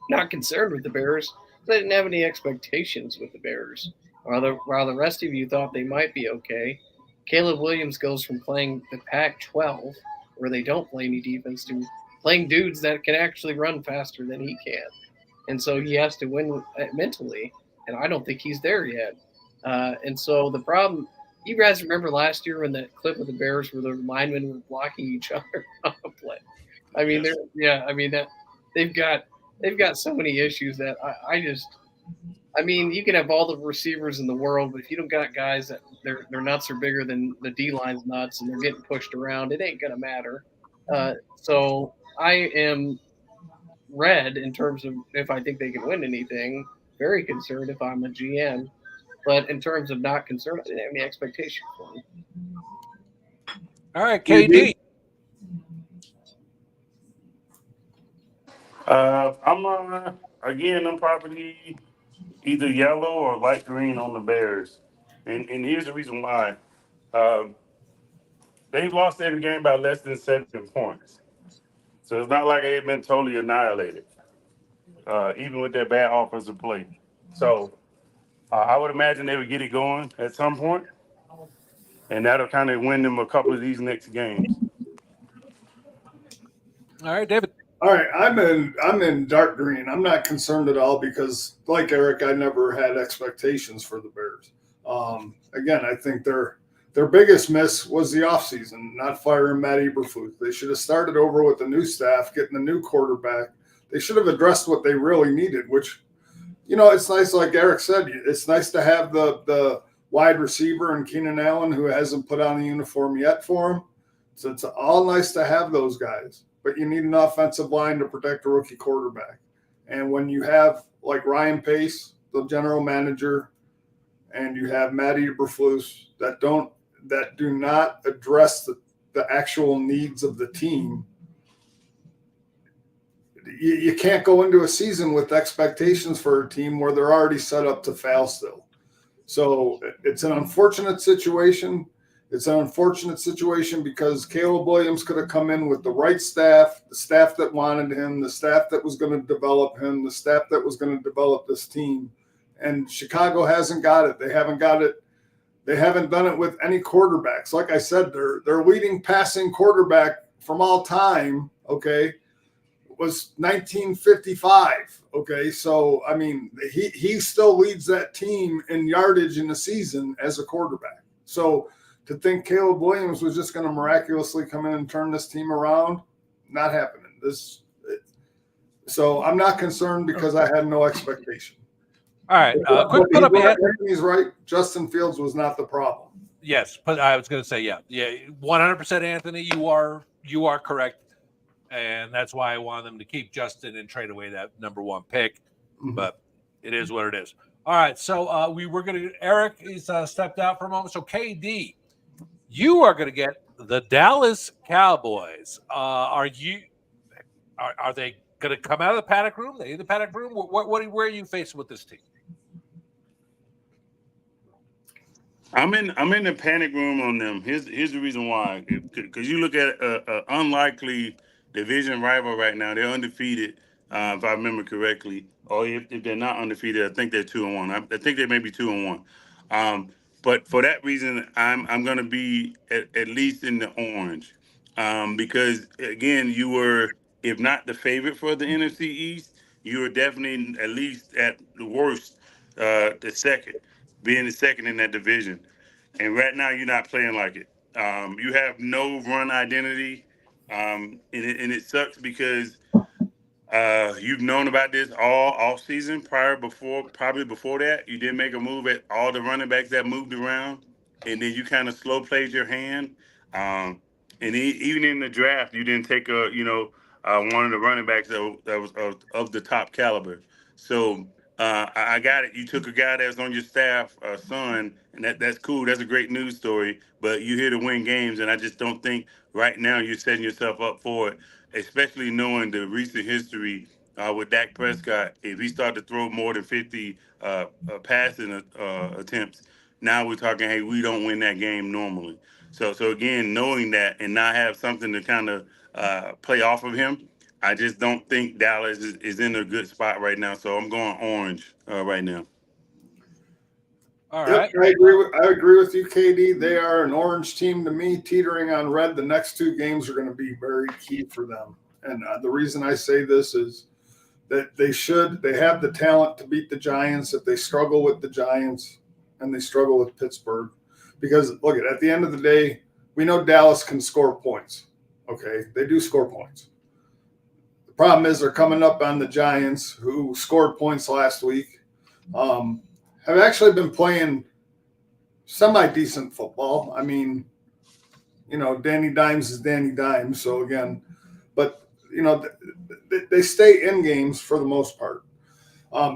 not concerned with the Bears. I didn't have any expectations with the Bears. While the rest of you thought they might be okay, Caleb Williams goes from playing the Pac-12, where they don't play any defense, to playing dudes that can actually run faster than he can. And so he has to win mentally, and I don't think he's there yet. And so the problem, you guys remember last year when that clip of the Bears where the linemen were blocking each other on a play? I mean, that they've got so many issues that I mean, you can have all the receivers in the world, but if you don't got guys that their nuts are bigger than the D-line's nuts and they're getting pushed around, it ain't gonna matter. So I am red in terms of if I think they can win anything. Very concerned if I'm a GM. But in terms of not concerned, I didn't have any expectation for him. All right, KD. I'm probably either yellow or light green on the Bears. And here's the reason why. They've lost every game by less than 7 points. So it's not like they've been totally annihilated, even with their bad offensive play. So I would imagine they would get it going at some point, and that'll kind of win them a couple of these next games. All right, David. All right, I'm in dark green. I'm not concerned at all because, like Eric, I never had expectations for the Bears. Again, I think their biggest miss was the offseason, not firing Matt Eberflus. They should have started over with the new staff, getting a new quarterback. They should have addressed what they really needed, which, it's nice, like Eric said, it's nice to have the wide receiver and Keenan Allen, who hasn't put on a uniform yet for him. So it's all nice to have those guys. But you need an offensive line to protect a rookie quarterback. And when you have, like Ryan Pace, the general manager, and you have Matt Eberflus that do not address the actual needs of the team, you can't go into a season with expectations for a team where they're already set up to fail still. So it's an unfortunate situation. It's an unfortunate situation because Caleb Williams could have come in with the right staff, the staff that wanted him, the staff that was going to develop him, the staff that was going to develop this team. And Chicago hasn't got it. They haven't got it. They haven't done it with any quarterbacks. Like I said, their leading passing quarterback from all time, was 1955. Okay, so I mean, he still leads that team in yardage in the season as a quarterback. So to think Caleb Williams was just going to miraculously come in and turn this team around, not happening. So I'm not concerned because I had no expectation. All right. Quick But put up, Anthony's right. Justin Fields was not the problem. Yes, but I was going to say, yeah, 100%, Anthony. You are correct, and that's why I wanted them to keep Justin and trade away that number 1 pick. Mhm. But it is what it is. All right, so we were going to. Eric is stepped out for a moment. So KD, you are going to get the Dallas Cowboys. Are they going to come out of the panic room? They in the panic room? Where are you facing with this team? I'm in the panic room on them. Here's the reason why. Because you look at a unlikely division rival right now. They're undefeated, if I remember correctly. Or if they're not undefeated, I think they're 2-1. I think they may be 2-1. But for that reason, I'm going to be at least in the orange. Because again, you were, if not the favorite for the NFC East, you were definitely at least at the worst, the second, being the second in that division. And right now, you're not playing like it. You have no run identity, and it sucks because you've known about this all off season probably before that. You didn't make a move at all the running backs that moved around, and then you kind of slow played your hand. And even in the draft, you didn't take one of the running backs that was of the top caliber. So I got it. You took a guy that's on your staff, son, and that's cool. That's a great news story. But you're here to win games, and I just don't think right now you're setting yourself up for it, especially knowing the recent history with Dak Prescott. If he started to throw more than 50 passing attempts, now we're talking, hey, we don't win that game normally. So again, knowing that and not have something to kind of play off of him, I just don't think Dallas is in a good spot right now. So I'm going orange right now. All Yep, right. I agree with you, KD. They are an orange team to me, teetering on red. The next 2 games are going to be very key for them. And the reason I say this is that they have the talent to beat the Giants if they struggle with the Giants and they struggle with Pittsburgh. Because look, at the end of the day, we know Dallas can score points. Okay, they do score points. The problem is they're coming up on the Giants, who scored points last week. Have actually been playing semi-decent football. I mean, Danny Dimes is Danny Dimes. So again, but they stay in games for the most part.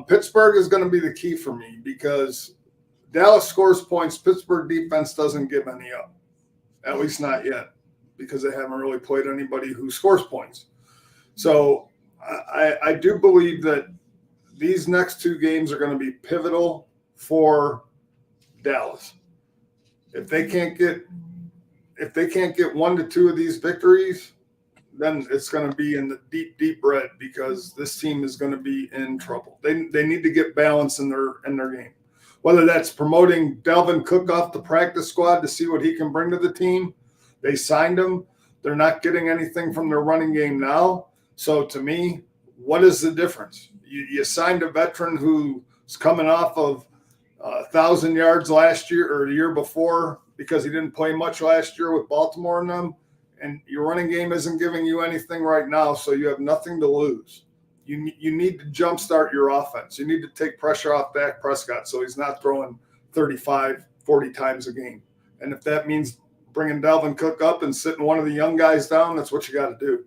Pittsburgh is going to be the key for me because Dallas scores points. Pittsburgh defense doesn't give any up, at least not yet, because they haven't really played anybody who scores points. So I do believe that these next 2 games are going to be pivotal for Dallas. If they can't get 1 to 2 of these victories, then it's going to be in the deep red because this team is going to be in trouble. They need to get balance in their game. Whether that's promoting Dalvin Cook off the practice squad to see what he can bring to the team. They signed him. They're not getting anything from their running game now. So to me, what is the difference? You signed a veteran who's coming off of 1,000 yards last year or the year before because he didn't play much last year with Baltimore and them, and your running game isn't giving you anything right now, so you have nothing to lose. You need to jumpstart your offense. You need to take pressure off Dak Prescott so he's not throwing 35, 40 times a game. And if that means bringing Dalvin Cook up and sitting one of the young guys down, that's what you got to do.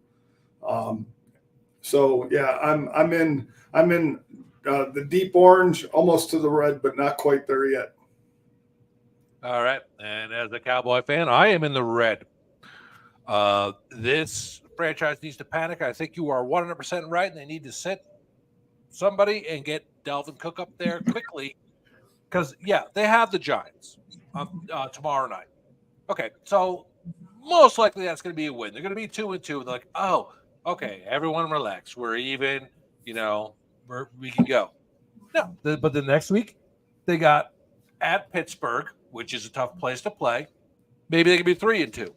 So yeah, I'm in the deep orange, almost to the red, but not quite there yet. All right. And as a Cowboy fan, I am in the red. This franchise needs to panic. I think you are 100% right, and they need to sit somebody and get Dalvin Cook up there quickly because, yeah, they have the Giants tomorrow night. Okay, so most likely that's going to be a win. They're going to be 2-2, and they're like, oh, okay, everyone relax. We're even, we can go. No, but the next week they got at Pittsburgh, which is a tough place to play. Maybe they can be 3-2.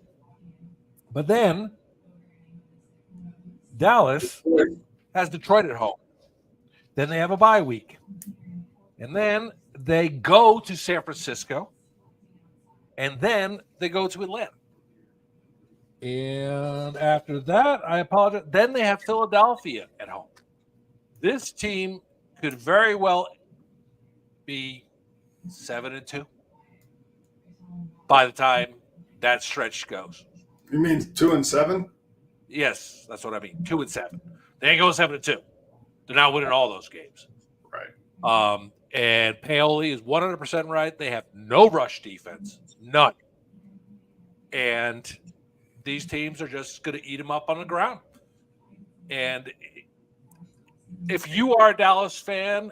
But then Dallas has Detroit at home. Then they have a bye week. And then they go to San Francisco. And then they go to Atlanta. And after that, I apologize. Then they have Philadelphia at home. this team could very well be 7-2 by the time that stretch goes. You mean 2-7? Yes, that's what I mean. 2-7. They ain't going 7-2. They're not winning all those games. Right. And Paoli is 100% right. They have no rush defense, none. And these teams are just going to eat them up on the ground. And if you are a Dallas fan,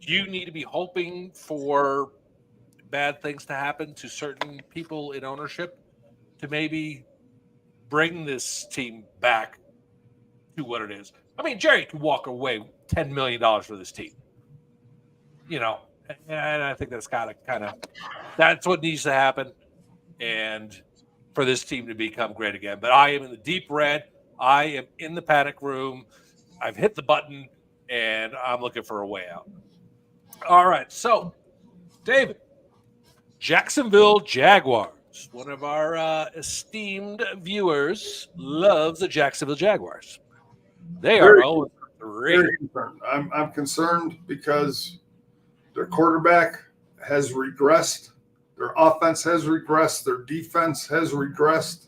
you need to be hoping for bad things to happen to certain people in ownership to maybe bring this team back to what it is. I mean, Jerry could walk away $10 million for this team. You know, and I think that's kind of that's what needs to happen, and for this team to become great again. But I am in the deep red. I am in the panic room. I've hit the button, and I'm looking for a way out. All right, so David, Jacksonville Jaguars. One of our esteemed viewers loves the Jacksonville Jaguars. They are 0-3. Very concerned. I'm concerned because their quarterback has regressed. Their offense has regressed. Their defense has regressed.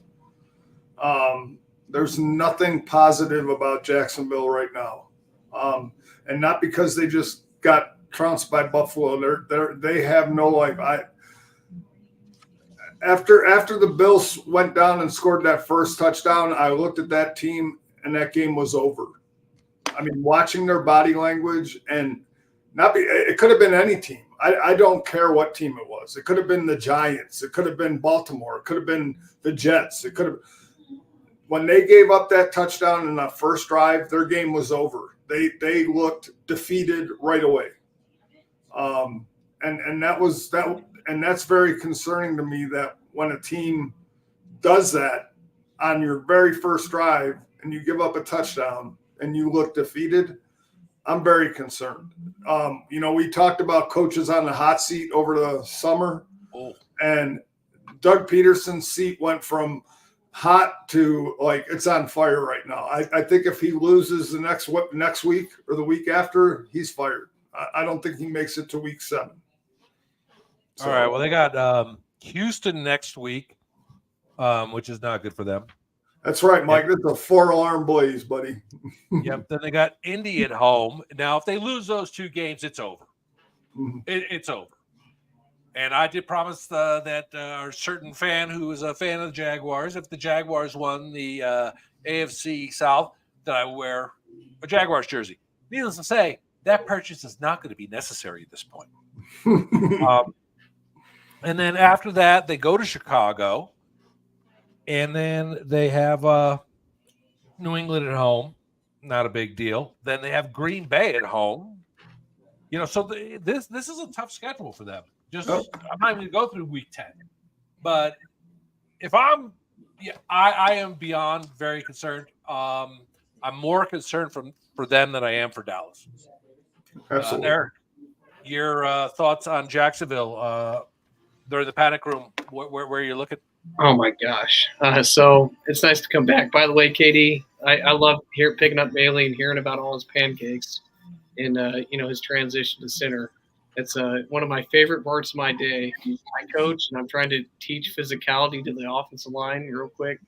There's nothing positive about Jacksonville right now. And not because they just got trounced by Buffalo. They have no life. After the Bills went down and scored that first touchdown, I looked at that team and that game was over. I mean, watching their body language and it could have been any team. I don't care what team it was. It could have been the Giants. It could have been Baltimore. It could have been the Jets. It could have. When they gave up that touchdown in that first drive, their game was over. They looked defeated right away. And that was that. And that's very concerning to me that when a team does that on your very first drive and you give up a touchdown and you look defeated, I'm very concerned. We talked about coaches on the hot seat over the summer, and Doug Peterson's seat went from hot to like it's on fire right now. I think if he loses the next week or the week after, he's fired. I don't think he makes it to week 7. So, all right. Well, they got Houston next week, which is not good for them. That's right, Mike. That's a 4-alarm blaze, buddy. Yep. Then they got Indy at home. Now, if they lose those 2 games, it's over. Mm-hmm. It's over. And I did promise that our certain fan who is a fan of the Jaguars, if the Jaguars won the AFC South, that I will wear a Jaguars jersey. Needless to say, that purchase is not going to be necessary at this point. And then after that, they go to Chicago. And then they have New England at home. Not a big deal. Then they have Green Bay at home. So this is a tough schedule for them. I'm not even going to go through week 10. But if I am beyond very concerned. I'm more concerned for them than I am for Dallas. Absolutely. Eric, your thoughts on Jacksonville? They're in the panic room. Where you're looking? Oh my gosh! So it's nice to come back. By the way, Katie, I love picking up Bailey and hearing about all his pancakes and his transition to center. It's one of my favorite parts of my day. I coach and I'm trying to teach physicality to the offensive line real quick,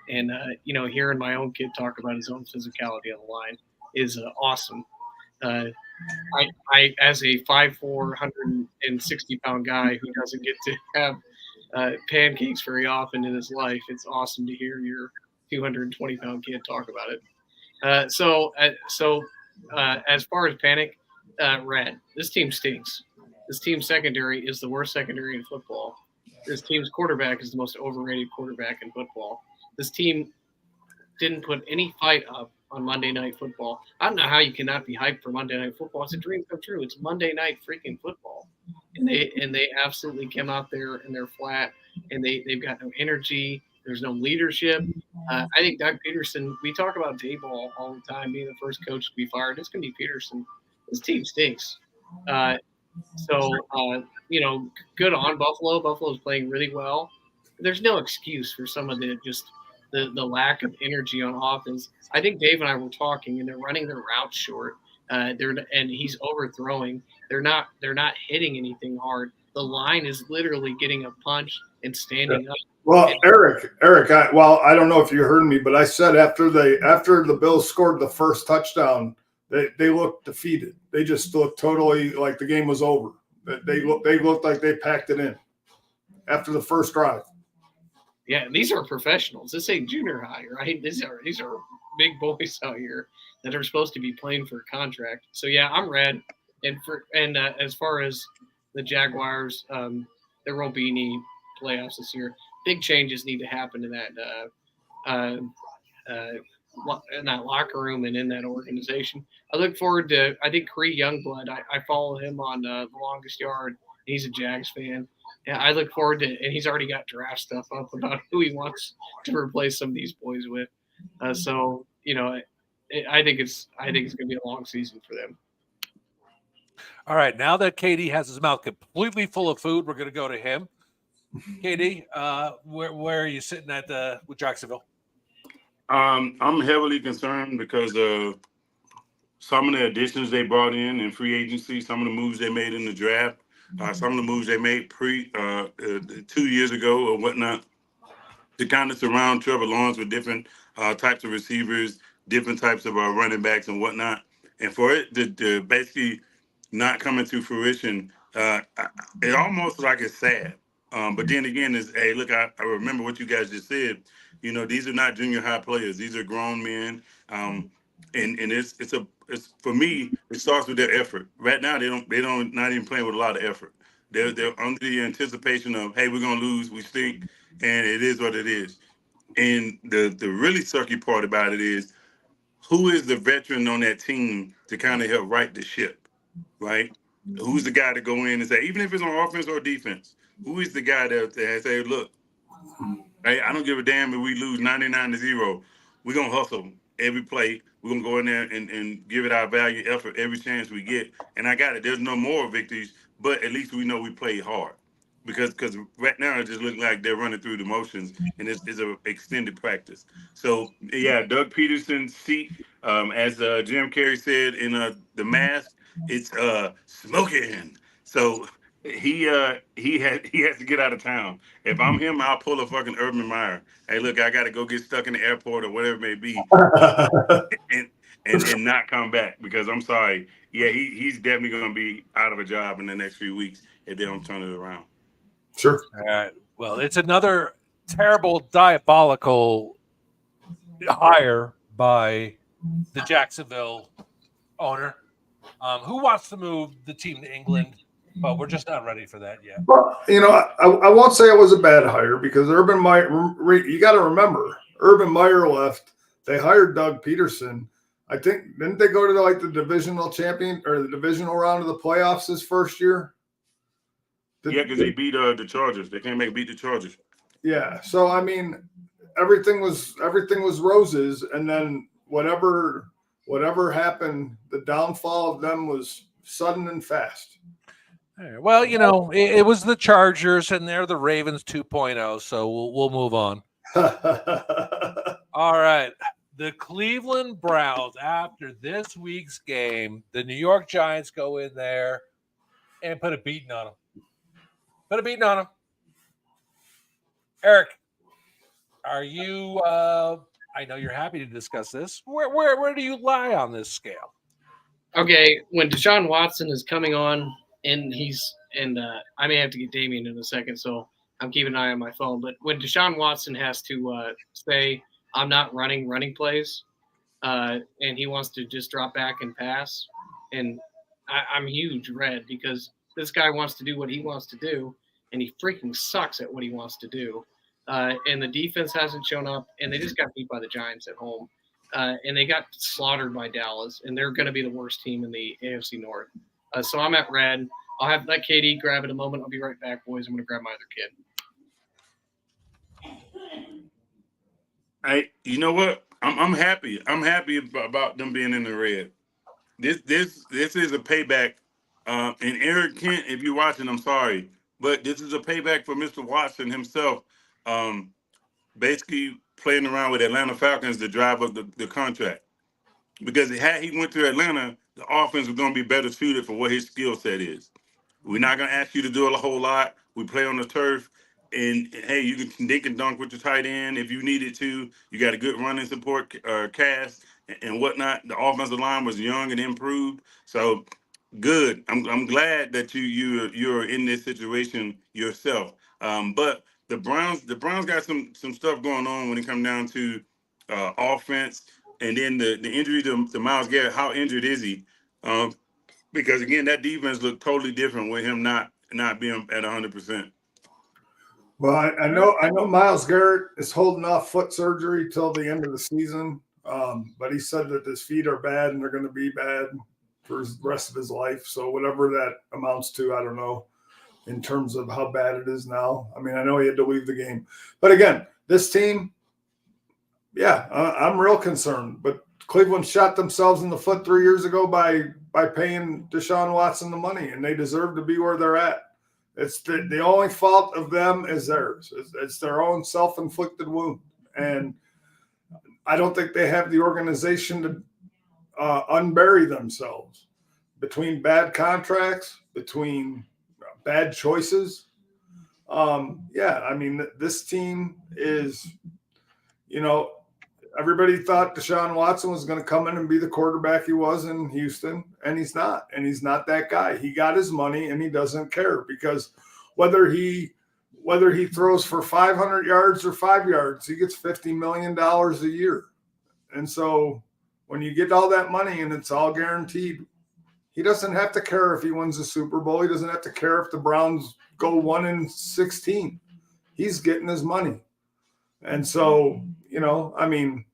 and hearing my own kid talk about his own physicality on the line is awesome. I as a 5'4", 160-pound guy who doesn't get to have pancakes very often in his life, it's awesome to hear your 220-pound kid talk about it. So as far as panic, Red, this team stinks. This team's secondary is the worst secondary in football. This team's quarterback is the most overrated quarterback in football. This team didn't put any fight up on Monday Night Football. I don't know how you cannot be hyped for Monday Night Football. It's a dream come true. It's Monday night freaking football. And they absolutely came out there and they're flat and they've got no energy. There's no leadership. I think Doug Peterson, we talk about Dayball all the time being the first coach to be fired. It's going to be Peterson. This team stinks. Good on Buffalo. Buffalo's playing really well. There's no excuse for some of the lack of energy on offense. I think Dave and I were talking, and they're running their routes short. And he's overthrowing. They're not hitting anything hard. The line is literally getting a punch and standing up. Well, Eric, I don't know if you heard me, but I said after the Bills scored the first touchdown, they looked defeated. They just looked totally like the game was over. They looked like they packed it in after the first drive. Yeah, these are professionals. This ain't junior high, right? These are big boys out here that are supposed to be playing for a contract. So yeah, I'm red. And as far as the Jaguars, there won't be any playoffs this year. Big changes need to happen in that locker room and in that organization. I look forward to. I think Cree Youngblood. I follow him on The Longest Yard. He's a Jags fan. Yeah, I look forward to, and he's already got draft stuff up about who he wants to replace some of these boys with. So I think it's going to be a long season for them. All right, now that KD has his mouth completely full of food, we're going to go to him. KD, where are you sitting with Jacksonville? I'm heavily concerned because of some of the additions they brought in free agency, some of the moves they made in the draft, some of the moves they made 2 years ago or whatnot, to kind of surround Trevor Lawrence with different types of receivers, different types of running backs and whatnot. And for it to basically not coming to fruition, it almost like it's sad. But then again, hey, look, I remember what you guys just said. These are not junior high players. These are grown men. And it's for me, it starts with their effort. Right now, they don't not even playing with a lot of effort. They're under the anticipation of, hey, we're gonna lose, we stink, and it is what it is. And the really sucky part about it is, who is the veteran on that team to kind of help right the ship, right? Who's the guy to go in and say, even if it's on offense or defense, who is the guy that say, look, hey, I don't give a damn if we lose 99-0. We're going to hustle every play. We're going to go in there and give it our value effort every chance we get. And I got it. There's no more victories, but at least we know we played hard. Because right now it just looks like they're running through the motions, and it's an extended practice. So, yeah, Doug Peterson's seat, as Jim Carrey said in The Mask, it's smoking. So he has to get out of town. If I'm him, I'll pull a fucking Urban Meyer. Hey, look, I got to go get stuck in the airport or whatever it may be, and not come back, because I'm sorry. Yeah, he's definitely going to be out of a job in the next few weeks if they don't turn it around. Sure. All right. Well, it's another terrible, diabolical hire by the Jacksonville owner, who wants to move the team to England, but we're just not ready for that yet. Well, I won't say it was a bad hire, because Urban Meyer, you got to remember, Urban Meyer left. They hired Doug Peterson. I think, didn't they go to the divisional champion or the divisional round of the playoffs his first year? Yeah, because they beat the Chargers. They can't beat the Chargers. Yeah. So I mean, everything was roses, and then whatever happened, the downfall of them was sudden and fast. Well, it was the Chargers, and they're the Ravens 2.0, so we'll move on. All right. The Cleveland Browns, after this week's game, the New York Giants go in there and put a beating on them. Eric, are you I know you're happy to discuss this. Where do you lie on this scale? Okay, when Deshaun Watson is coming on, and I may have to get Damien in a second, so I'm keeping an eye on my phone. But when Deshaun Watson has to say, I'm not running plays, and he wants to just drop back and pass, and I'm huge red, because this guy wants to do what he wants to do, and he freaking sucks at what he wants to do. And the defense hasn't shown up, and they just got beat by the Giants at home. And they got slaughtered by Dallas, and they're going to be the worst team in the AFC North. So I'm at red. I'll let KD grab it a moment. I'll be right back, boys. I'm going to grab my other kid. Hey, you know what? I'm happy. I'm happy about them being in the red. This is a payback. And Eric Kent, if you're watching, I'm sorry, but this is a payback for Mr. Watson himself. Basically playing around with Atlanta Falcons to drive up the contract. Because had he went to Atlanta, the offense is going to be better suited for what his skill set is. We're not going to ask you to do a whole lot. We play on the turf, and hey, you can dink and dunk with your tight end if you needed to. You got a good running support cast and whatnot. The offensive line was young and improved, so good. I'm glad that you're in this situation yourself. But the Browns got some stuff going on when it comes down to offense, and then the injury to Myles Garrett. How injured is he? Because again, that defense looked totally different with him not being at 100%. Well, I know Myles Garrett is holding off foot surgery till the end of the season, but he said that his feet are bad and they're going to be bad for the rest of his life. So whatever that amounts to, I don't know in terms of how bad it is now. I mean, I know he had to leave the game. But again, this team, yeah, I'm real concerned. But Cleveland shot themselves in the foot 3 years ago by paying Deshaun Watson the money, and they deserve to be where they're at. It's the only fault of them is theirs. It's their own self-inflicted wound. And I don't think they have the organization to unbury themselves between bad contracts, between bad choices. Yeah, I mean, this team is, everybody thought Deshaun Watson was going to come in and be the quarterback he was in Houston, and he's not. And he's not that guy. He got his money, and he doesn't care because whether he throws for 500 yards or 5 yards, he gets $50 million a year. And so when you get all that money and it's all guaranteed, he doesn't have to care if he wins the Super Bowl. He doesn't have to care if the Browns go 1-16. He's getting his money. And so, I mean,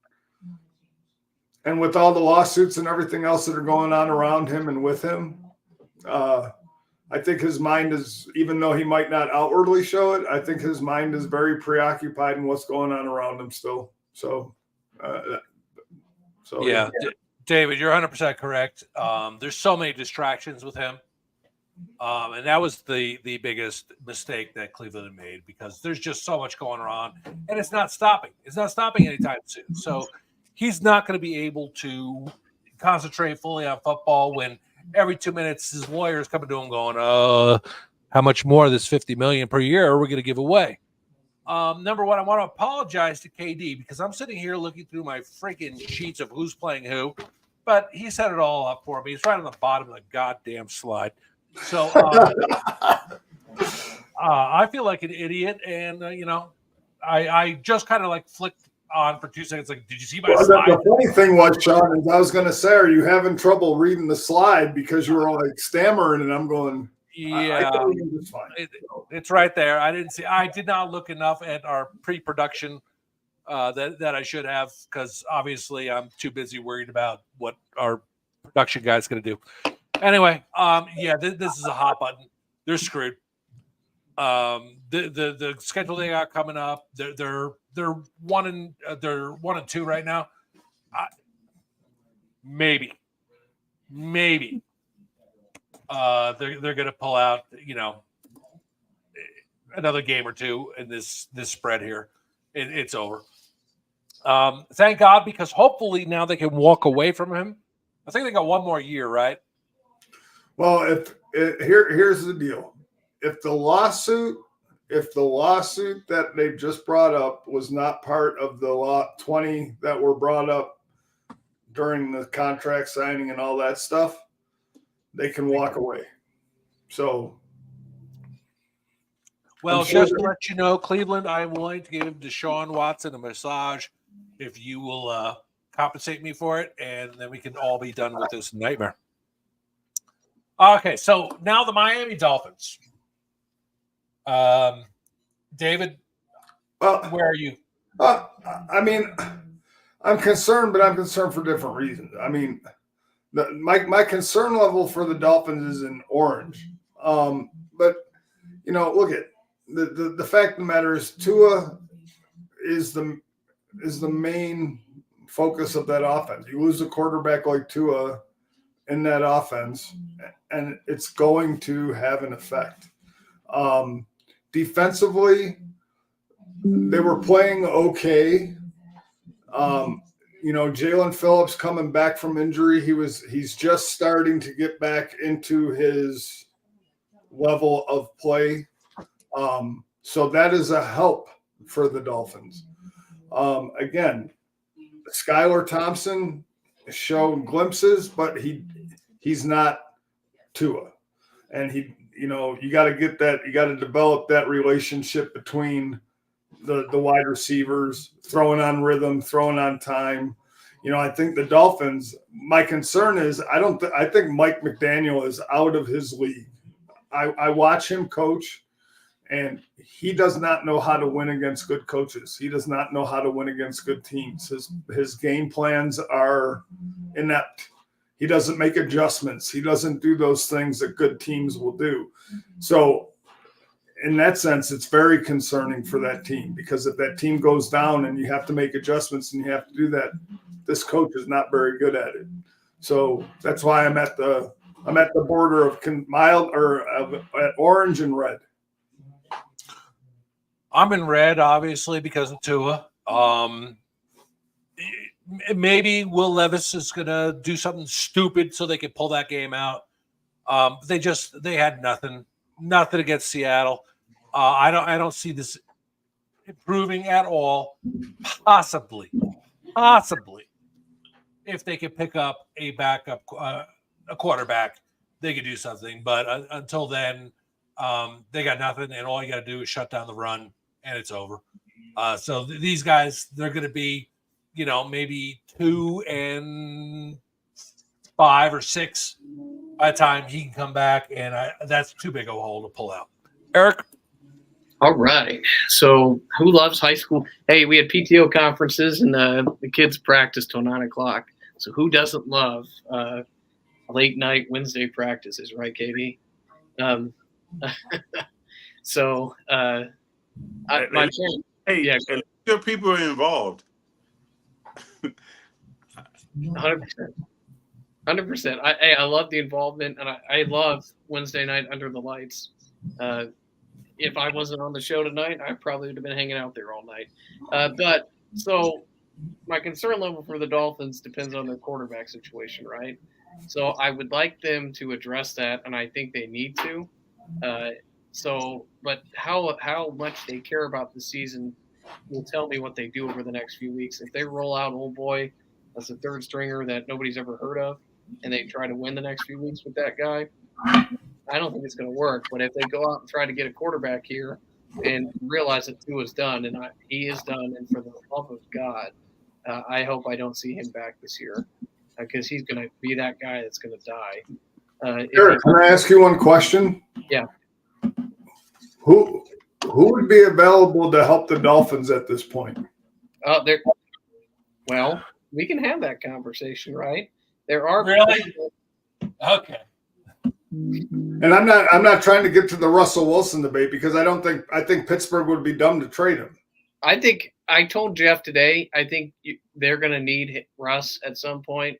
and with all the lawsuits and everything else that are going on around him and with him, I think his mind is, even though he might not outwardly show it, I think his mind is very preoccupied in what's going on around him still. So yeah. David, you're 100% correct. There's so many distractions with him. And that was the biggest mistake that Cleveland made because there's just so much going on and it's not stopping. It's not stopping anytime soon. So he's not going to be able to concentrate fully on football when every 2 minutes his lawyers coming to him going, how much more of this $50 million per year are we going to give away? Number one, I want to apologize to KD because I'm sitting here looking through my freaking sheets of who's playing who, but he set it all up for me. It's right on the bottom of the goddamn slide. So I feel like an idiot, and I just kind of like flicked on for 2 seconds. Like, did you see my slide? The funny thing was, Sean, is I was going to say, are you having trouble reading the slide because you were like stammering? And I'm going, yeah, it's fine. It's right there. I did not look enough at our pre-production that I should have because obviously I'm too busy worried about what our production guy's going to do. Anyway, this is a hot button. They're screwed. The schedule they got coming up, they're 1-2 right now. Maybe they're going to pull out, another game or two in this spread here. It's over. Thank God, because hopefully now they can walk away from him. I think they got one more year, right? Well, here's the deal. If the lawsuit that they've just brought up was not part of the 20 that were brought up during the contract signing and all that stuff, they can walk away. So, well, just to let you know, Cleveland, I'm willing to give Deshaun Watson a massage if you will compensate me for it, and then we can all be done with this nightmare. Okay, so now the Miami Dolphins. David, where are you? I mean, I'm concerned, but I'm concerned for different reasons. I mean, my concern level for the Dolphins is in orange. But look at the fact of the matter is Tua is the main focus of that offense. You lose a quarterback like Tua in that offense, and it's going to have an effect. Defensively, they were playing okay. Jalen Phillips coming back from injury. He's just starting to get back into his level of play. So that is a help for the Dolphins. Again, Skylar Thompson showed glimpses, but he's not Tua. And you got to get that. You got to develop that relationship between the wide receivers, throwing on rhythm, throwing on time. I think the Dolphins. My concern is I think Mike McDaniel is out of his league. I watch him coach, and he does not know how to win against good coaches. He does not know how to win against good teams. His game plans are inept. He doesn't make adjustments. He doesn't do those things that good teams will do. So in that sense, it's very concerning for that team, because if that team goes down and you have to make adjustments and you have to do that, this coach is not very good at it. So that's why I'm at the border of mild or at orange and red. I'm in red, obviously, because of Tua. Maybe Will Levis is going to do something stupid so they can pull that game out. They had nothing against Seattle. I don't see this improving at all. Possibly, if they could pick up a backup, a quarterback, they could do something. But until then, they got nothing, and all you got to do is shut down the run, and it's over. So these guys, they're going to be, maybe 2-5 or 6 by the time he can come back, and that's too big of a hole to pull out. Eric? All right. So who loves high school? Hey, we had PTO conferences, and the kids practiced till 9 o'clock. So who doesn't love late night Wednesday practices, right, KB? So your people are involved. 100%. 100%. I love the involvement, and I love Wednesday night under the lights. If I wasn't on the show tonight, I probably would have been hanging out there all night. But so my concern level for the Dolphins depends on their quarterback situation, right? So I would like them to address that, and I think they need to. But how much they care about the season will tell me what they do over the next few weeks. If they roll out old boy as a third stringer that nobody's ever heard of, and they try to win the next few weeks with that guy, I don't think it's going to work. But if they go out and try to get a quarterback here and realize that Tua's done, and he is done, and for the love of God, I hope I don't see him back this year, because he's going to be that guy that's going to die. Eric, can I ask you one question? Yeah. Who would be available to help the Dolphins at this point? Well, we can have that conversation, right? There are really okay. And I'm not trying to get to the Russell Wilson debate, because I think Pittsburgh would be dumb to trade him. I told Jeff today, I think they're going to need Russ at some point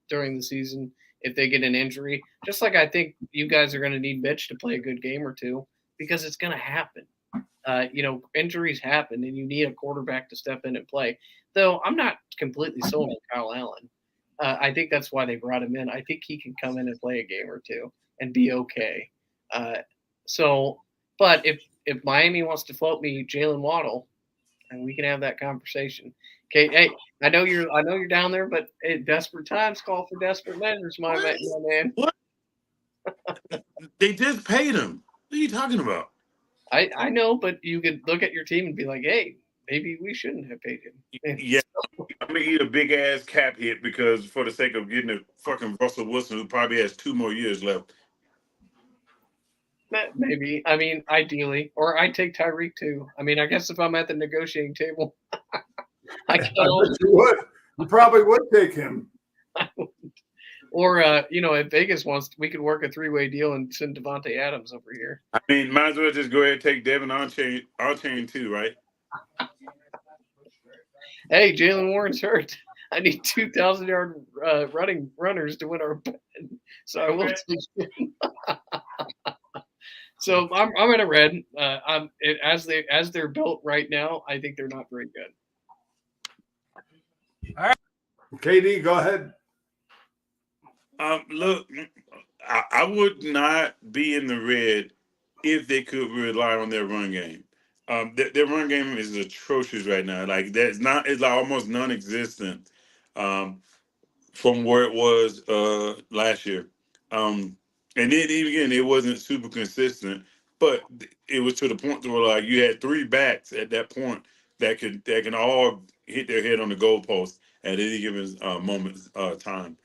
during the season if they get an injury. Just like I think you guys are going to need Mitch to play a good game or two, because it's going to happen. Injuries happen, and you need a quarterback to step in and play. Though I'm not completely sold on Kyle Allen. I think that's why they brought him in. I think he can come in and play a game or two and be okay. But if Miami wants to float me Jalen Waddle, and we can have that conversation. Okay, hey, I know you're down there, but desperate times call for desperate measures, my man. What? They just paid him. What are you talking about? I know, but you could look at your team and be like, hey, maybe we shouldn't have paid him. Yeah, I'm gonna eat a big ass cap hit because for the sake of getting a fucking Russell Wilson who probably has 2 more years left. Maybe. I mean, ideally, or I take Tyreek too. I mean, I guess if I'm at the negotiating table, I bet you would. You probably would take him. Or if Vegas wants, we could work a 3-way deal and send Devontae Adams over here. I mean, might as well just go ahead and take Devin Archain too, right? Hey, Jalen Warren's hurt. I need 2,000-yard runners to win our bet. So I will take him. So I'm in a red. As they're built right now, I think they're not very good. All right. KD, go ahead. Look, I would not be in the red if they could rely on their run game. Their run game is atrocious right now. Like that's not it's like almost non-existent from where it was last year. And then even again, it wasn't super consistent, but it was to the point where like you had three backs at that point that can all hit their head on the goalpost at any given moment time.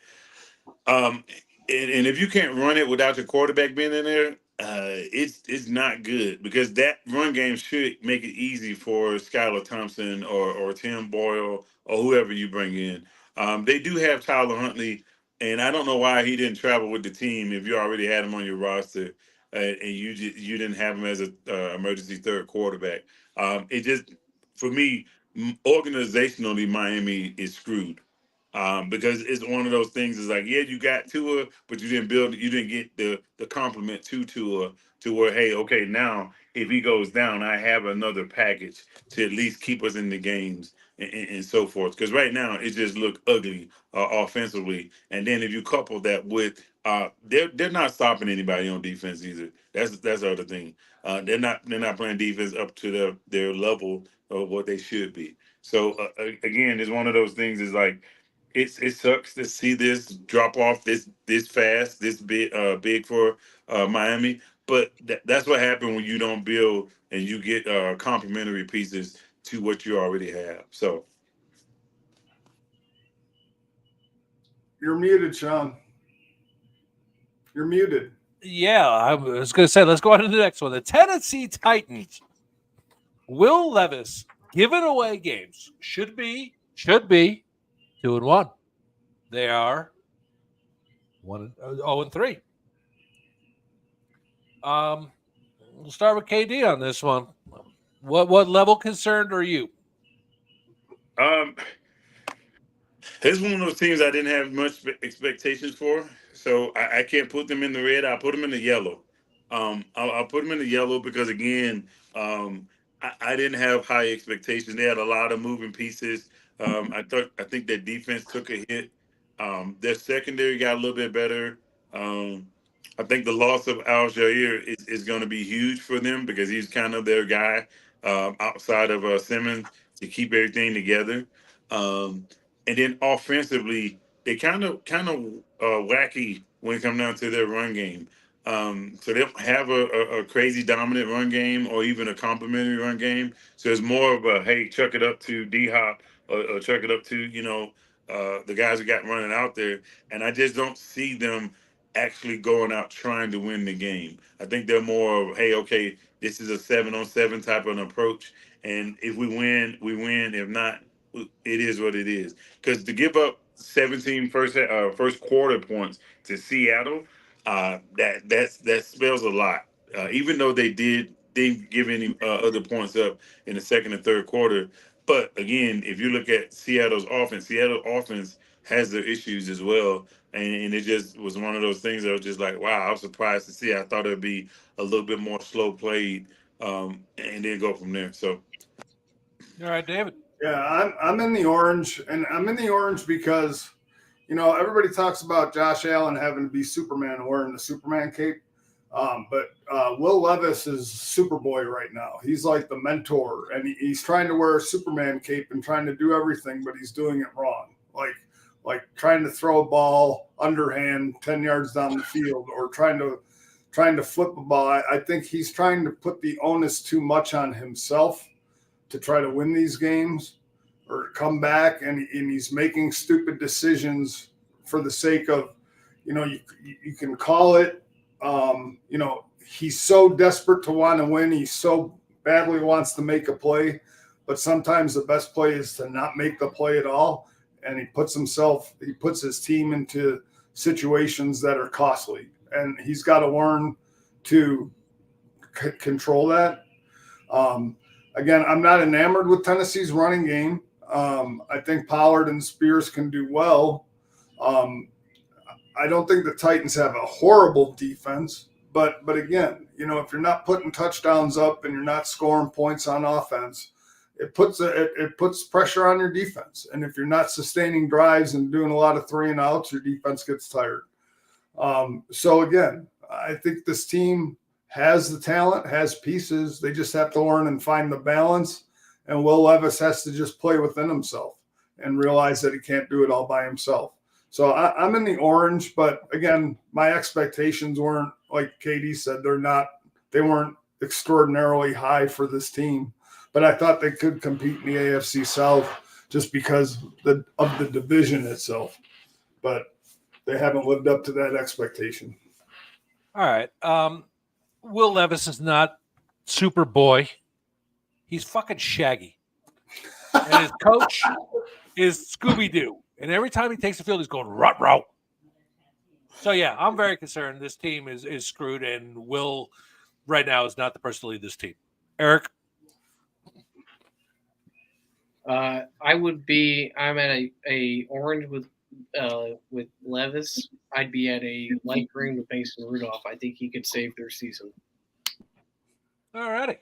Um, and if you can't run it without your quarterback being in there, it's not good because that run game should make it easy for Skylar Thompson or Tim Boyle or whoever you bring in. They do have Tyler Huntley, and I don't know why he didn't travel with the team if you already had him on your roster and you didn't have him as a emergency third quarterback. It just for me organizationally, Miami is screwed because it's one of those things. Is like, yeah, you got Tua, but you didn't get the compliment to Tua to where, hey, okay, now if he goes down, I have another package to at least keep us in the games and so forth. Because right now it just look ugly offensively, and then if you couple that with they're not stopping anybody on defense either. That's the other thing. They're not playing defense up to their level of what they should be. So again, it's one of those things. Is like it sucks to see this drop off this fast, this big for Miami. But that's what happened when you don't build and you get complementary pieces to what you already have. So You're muted, Sean. You're muted. Yeah, I was going to say, let's go on to the next one. The Tennessee Titans. Will Levis giving away games should be 2-1. They are 0-3. We'll start with KD on this one. What level concerned are you? This is one of those teams I didn't have much expectations for, so I can't put them in the red. I'll put them in the yellow. I'll put them in the yellow because again, I didn't have high expectations. They had a lot of moving pieces. I think their defense took a hit. Their secondary got a little bit better. I think the loss of Al Jair is going to be huge for them because he's kind of their guy outside of Simmons to keep everything together. Um, and then offensively, they kind of wacky when it comes down to their run game. So they don't have a crazy dominant run game or even a complimentary run game. So it's more of a hey, chuck it up to D Hop or chuck it up to the guys who got running out there. And I just don't see them actually going out trying to win the game. I think they're more of hey, okay, this is a 7-on-7 type of an approach, and if we win, we win. If not, it is what it is. Because to give up 17 first quarter points to Seattle, that spells a lot. Even though they didn't give any other points up in the second and third quarter, but again, if you look at Seattle offense has their issues as well, and it just was one of those things that was just like, wow, I was surprised to see. I thought it'd be a little bit more slow played, and then go from there. So, All right, David. Yeah, I'm in the orange, and I'm in the orange because, everybody talks about Josh Allen having to be Superman and wearing the Superman cape. But Will Levis is Superboy right now. He's like the mentor, and he's trying to wear a Superman cape and trying to do everything, but he's doing it wrong. Like trying to throw a ball underhand 10 yards down the field or trying to flip a ball. I think he's trying to put the onus too much on himself to try to win these games or come back, and he's making stupid decisions for the sake of, you can call it, he's so desperate to want to win. He so badly wants to make a play, but sometimes the best play is to not make the play at all. And he puts his team into situations that are costly, and he's got to learn to control that. Again, I'm not enamored with Tennessee's running game. I think Pollard and Spears can do well. I don't think the Titans have a horrible defense, but again, if you're not putting touchdowns up and you're not scoring points on offense, it puts pressure on your defense. And if you're not sustaining drives and doing a lot of 3 and outs, your defense gets tired. So again, I think this team has the talent, has pieces. They just have to learn and find the balance. And Will Levis has to just play within himself and realize that he can't do it all by himself. So I'm in the orange, but again, my expectations weren't, like Katie said, they weren't extraordinarily high for this team. But I thought they could compete in the AFC South just because of the division itself. But they haven't lived up to that expectation. All right. Will Levis is not Superboy. He's fucking Shaggy. And his coach is Scooby-Doo. And every time he takes the field, he's going, rut. So, yeah, I'm very concerned. This team is screwed, and Will right now is not the person to lead this team. Eric? I'm at a orange with Levis. I'd be at a light green with Mason Rudolph. I think he could save their season. All righty.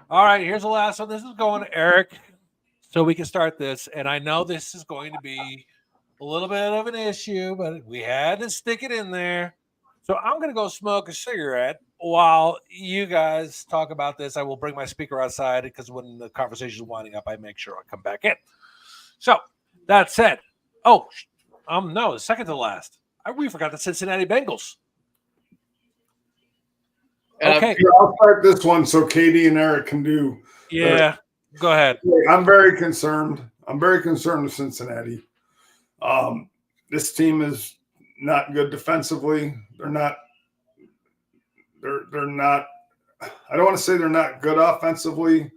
All right, here's the last one. This is going to Eric, so we can start this. And I know this is going to be a little bit of an issue, but we had to stick it in there. So I'm going to go smoke a cigarette while you guys talk about this. I will bring my speaker outside because when the conversation is winding up, I make sure I come back in. So that said, no, the second to last. We forgot the Cincinnati Bengals. Okay. I'll start this one so Katie and Eric can do. Yeah, go ahead. I'm very concerned. I'm very concerned with Cincinnati. This team is not good defensively. They're not. I don't want to say they're not good offensively,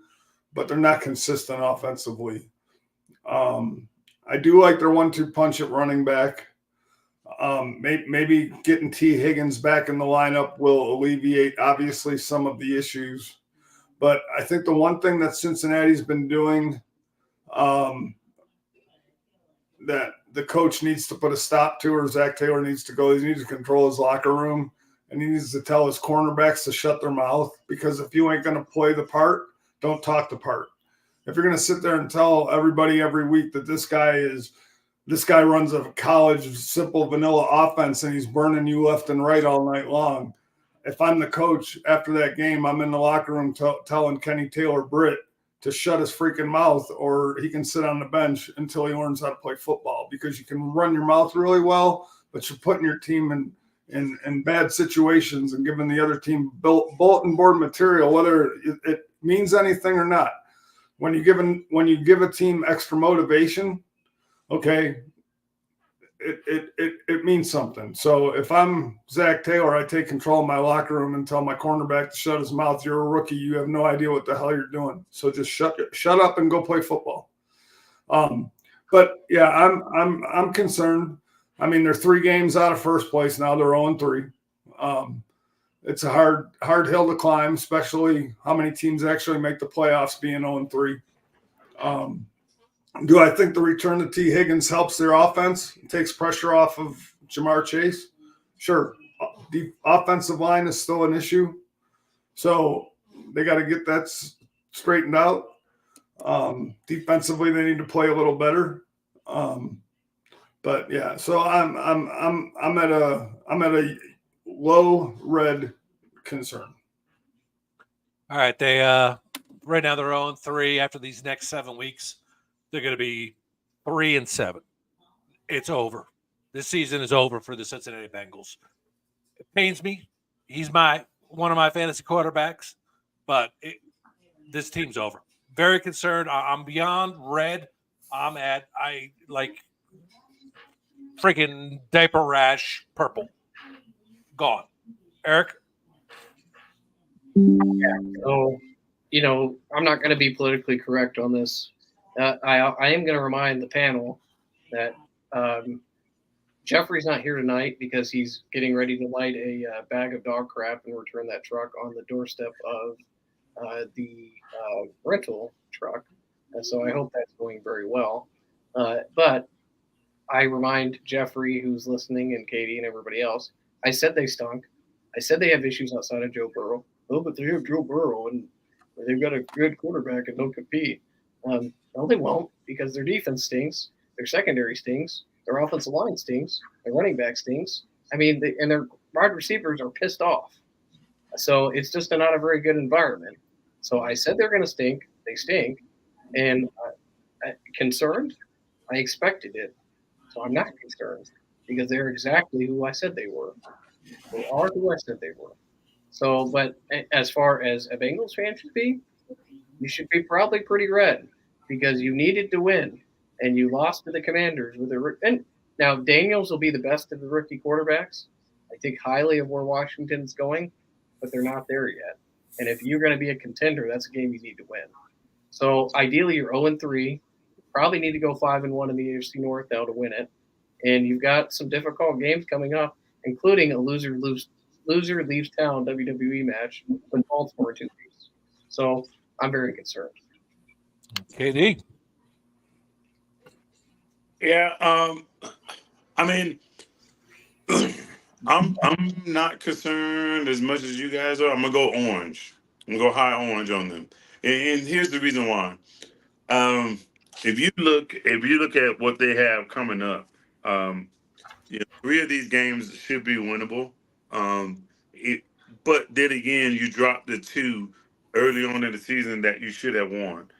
but they're not consistent offensively. I do like their 1-2 punch at running back. Maybe getting T. Higgins back in the lineup will alleviate, obviously, some of the issues. But I think the one thing that Cincinnati's been doing that the coach needs to put a stop to, or Zach Taylor needs to go, he needs to control his locker room, and he needs to tell his cornerbacks to shut their mouth, because if you ain't going to play the part, don't talk the part. If you're going to sit there and tell everybody every week that this guy runs a college simple vanilla offense and he's burning you left and right all night long. If I'm the coach after that game, I'm in the locker room telling Kenny Taylor Britt to shut his freaking mouth, or he can sit on the bench until he learns how to play football, because you can run your mouth really well, but you're putting your team in bad situations and giving the other team bulletin board material, whether it means anything or not. When you give a team extra motivation, okay, it means something. So if I'm Zach Taylor, I take control of my locker room and tell my cornerback to shut his mouth. You're a rookie. You have no idea what the hell you're doing. So just shut up and go play football. But yeah, I'm concerned. I mean, they're 3 games out of first place now. They're 0-3. It's a hard hill to climb, especially how many teams actually make the playoffs being 0-3. Do I think the return to T. Higgins helps their offense? It takes pressure off of Jamar Chase? Sure. The offensive line is still an issue. So they got to get that straightened out. Defensively, they need to play a little better. But yeah, so I'm at a low red concern. All right, they right now they're 0-3. After these next 7 weeks, they're going to be 3-7. It's over. This season is over for the Cincinnati Bengals. It pains me. He's one of my fantasy quarterbacks, but this team's over. Very concerned. I'm beyond red. I like freaking diaper rash purple. Gone. Eric? Yeah. So, I'm not going to be politically correct on this. I am going to remind the panel that Jeffrey's not here tonight because he's getting ready to light a bag of dog crap and return that truck on the doorstep of the rental truck. And so I hope that's going very well. But I remind Jeffrey, who's listening, and Katie and everybody else, I said they stunk. I said they have issues outside of Joe Burrow. Oh, but they have Joe Burrow, and they've got a good quarterback and don't compete. No, they won't, because their defense stinks, their secondary stinks, their offensive line stinks, their running back stinks. I mean, and their wide receivers are pissed off. So it's just not a very good environment. So I said they're going to stink. They stink. And concerned? I expected it. So I'm not concerned because they're exactly who I said they were. They are who I said they were. So, but as far as a Bengals fan should be, you should be probably pretty red because you needed to win and you lost to the Commanders with a. And now Daniels will be the best of the rookie quarterbacks. I think highly of where Washington's going, but they're not there yet. And if you're going to be a contender, that's a game you need to win. So ideally, you're 0-3. Probably need to go 5-1 in the AFC North now to win it. And you've got some difficult games coming up, including a loser leaves town WWE match with Baltimore 2 weeks. So I'm very concerned. KD. Yeah, I mean, I'm not concerned as much as you guys are. I'm gonna go orange. I'm gonna go high orange on them, and here's the reason why. If you look at what they have coming up, you know, 3 of these games should be winnable. It, but then again, you dropped the 2 early on in the season that you should have won.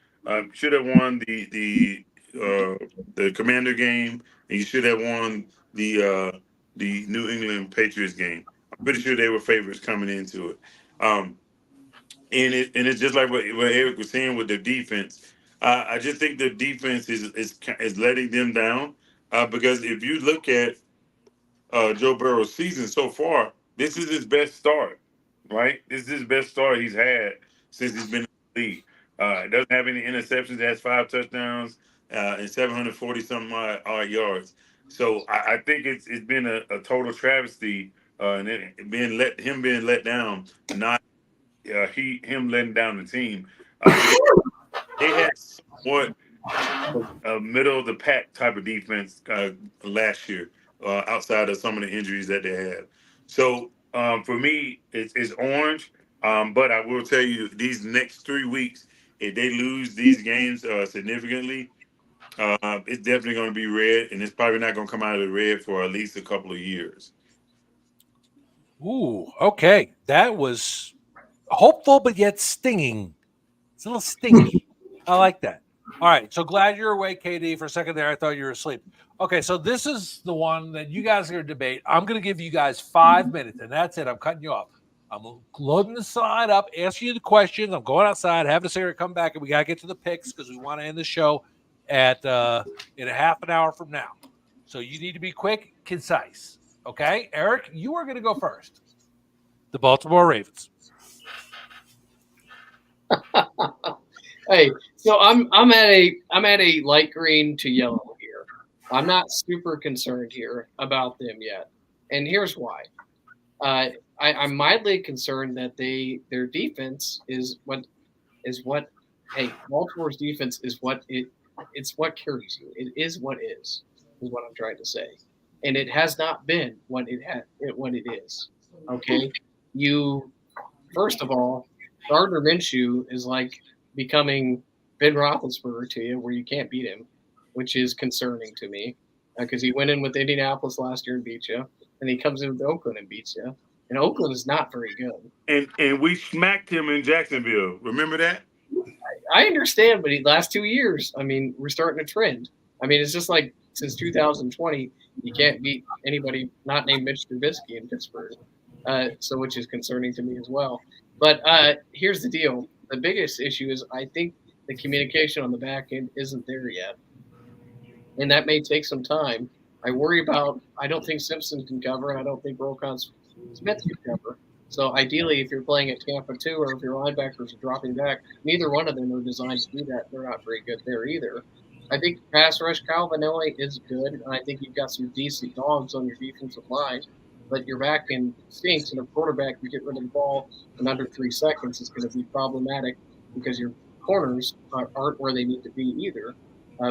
Should have won the Commander game, and you should have won the New England Patriots game. I'm pretty sure they were favorites coming into it. And it's just like what Eric was saying with the defense. I just think the defense is letting them down because if you look at Joe Burrow's season so far, this is his best start, right? This is his best start he's had since he's been in the league. Doesn't have any interceptions, has 5 touchdowns and 740 something odd yards. So I think it's been a total travesty, and it being let down, and not him letting down the team. They had somewhat a middle of the pack type of defense last year, outside of some of the injuries that they had. So for me, it's orange. But I will tell you, these next 3 weeks, if they lose these games significantly, it's definitely going to be red, and it's probably not going to come out of the red for at least a couple of years. Ooh, okay. That was hopeful, but yet stinging. It's a little stingy. I like that. All right. So glad you're awake, KD. For a second there, I thought you were asleep. Okay. So this is the one that you guys are going to debate. I'm going to give you guys 5 minutes, and that's it. I'm cutting you off. I'm loading the slide up, asking you the questions. I'm going outside, having a cigarette, come back, and we got to get to the picks because we want to end the show at in a half an hour from now. So you need to be quick, concise. Okay, Eric, you are going to go first. The Baltimore Ravens. Hey, so I'm at a light green to yellow here. I'm not super concerned here about them yet, and here's why. I'm mildly concerned that their defense is what Baltimore's defense is it's what carries you. It is what is what I'm trying to say, and it has not been what it is. Okay, first of all, Gardner Minshew is like becoming Ben Roethlisberger to you, where you can't beat him, which is concerning to me because he went in with Indianapolis last year and beat you, and he comes in with Oakland and beats you, and Oakland is not very good. And we smacked him in Jacksonville. Remember that? I understand, but last 2 years, I mean, we're starting a trend. I mean, it's just like since 2020, you can't beat anybody not named Mitch Trubisky in Pittsburgh, so which is concerning to me as well. But here's the deal. The biggest issue is I think the communication on the back end isn't there yet. And that may take some time. I don't think Simpson can cover, and I don't think Roquan Smith can cover. So ideally, if you're playing at Tampa 2 or if your linebackers are dropping back, neither one of them are designed to do that. They're not very good there either. I think pass rush Calvin Elliott is good, and I think you've got some decent dogs on your defensive line. But your back end stinks, and a quarterback, you get rid of the ball in under 3 seconds, is going to be problematic because your corners aren't where they need to be either,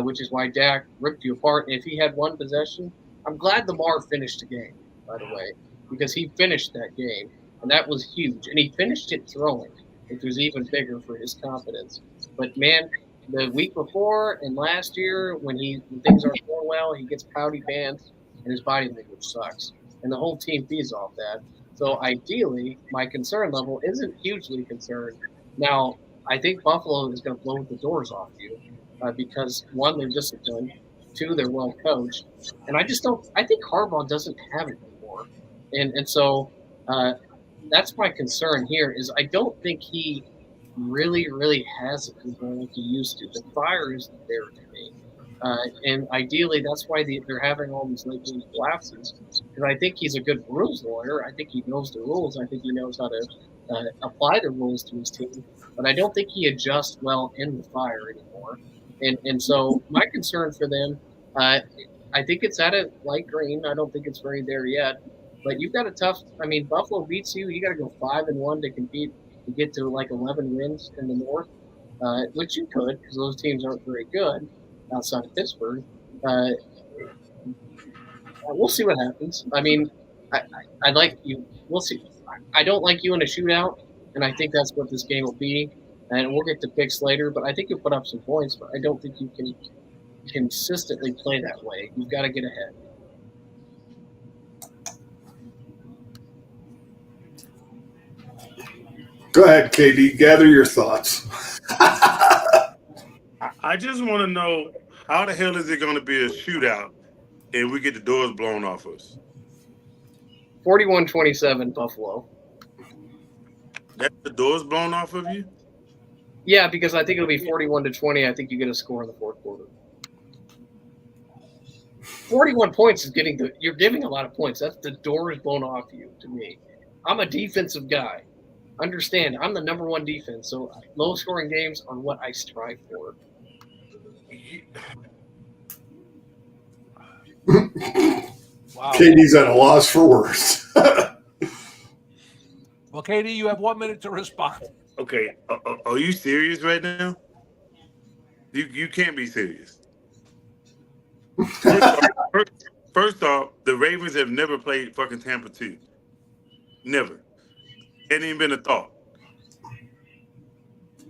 which is why Dak ripped you apart. And if he had one possession, I'm glad Lamar finished the game, by the way, because he finished that game, and that was huge. And he finished it throwing, which was even bigger for his confidence. But, man, the week before and last year when things aren't going well, he gets pouty pants and his body language sucks, and the whole team feeds off that. So ideally, my concern level isn't hugely concerned. Now, I think Buffalo is going to blow the doors off you because one, they're disciplined, two, they're well coached, and I just don't. I think Harbaugh doesn't have it anymore, and so uh, that's my concern here. Is I don't think he really has it anymore like he used to. The fire isn't there to me. And ideally, that's why they're having all these late game collapses. Because I think he's a good rules lawyer. I think he knows the rules. I think he knows how to apply the rules to his team. But I don't think he adjusts well in the fire anymore. And so my concern for them, I think it's at a light green. I don't think it's very there yet. But you've got a tough. I mean, Buffalo beats you. You got to go 5-1 to compete to get to like 11 wins in the North, which you could because those teams aren't very good outside of Pittsburgh. We'll see what happens. I mean, I like you. We'll see. I don't like you in a shootout, and I think that's what this game will be. And we'll get to picks later, but I think you'll put up some points. But I don't think you can consistently play that way. You've got to get ahead. Go ahead, KD. Gather your thoughts. I just want to know how the hell is it going to be a shootout and we get the doors blown off us? 41-27 Buffalo. That's the doors blown off of you? Yeah, because I think it'll be 41-20. I think you get a score in the fourth quarter. 41 points is you're giving a lot of points. That's the doors blown off you to me. I'm a defensive guy. Understand, I'm the number one defense, so low-scoring games are what I strive for. Wow. KD's at a loss for words. Well, KD, you have 1 minute to respond. Okay, are you serious right now? You can't be serious. First off, the Ravens have never played fucking Tampa 2. Never. Ain't even been a thought.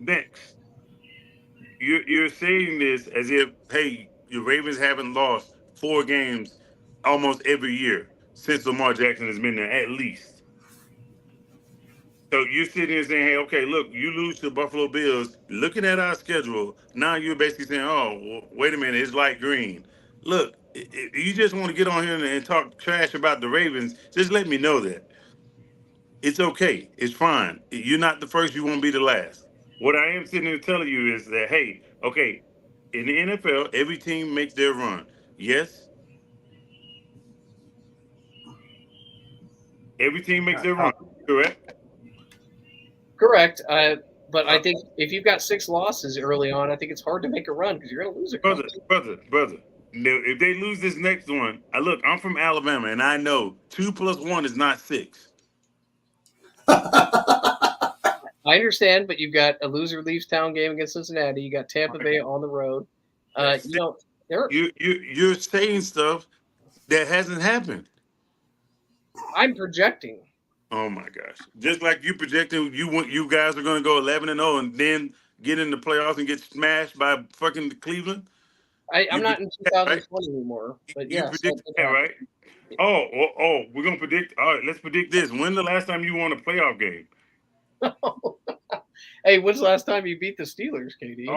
Next, you're saying this as if, hey, the Ravens haven't lost 4 games almost every year since Lamar Jackson has been there, at least. So you're sitting there saying, hey, okay, look, you lose to the Buffalo Bills. Looking at our schedule, now you're basically saying, oh, well, wait a minute, it's light green. Look, if you just want to get on here and talk trash about the Ravens, just let me know that. It's okay. It's fine. You're not the first. You won't be the last. What I am sitting here telling you is that, hey, okay, in the NFL, every team makes their run. Yes? Every team makes their run, correct? Correct. But I think if you've got 6 losses early on, I think it's hard to make a run because you're going to lose a couple. Brother. Now, if they lose this next one, look, I'm from Alabama, and I know 2 + 1 is not 6. I understand, but you've got a loser leaves town game against Cincinnati. You got Tampa Bay on the road. You're saying stuff that hasn't happened. I'm projecting. Oh my gosh! Just like you projecting, you guys are going to go 11-0 and then get in the playoffs and get smashed by fucking Cleveland. I'm not in 2020 anymore, but you yes, predict that, right? Oh, we're gonna predict. All right, let's predict this. When's the last time you won a playoff game? Hey, when's the last time you beat the Steelers, KD?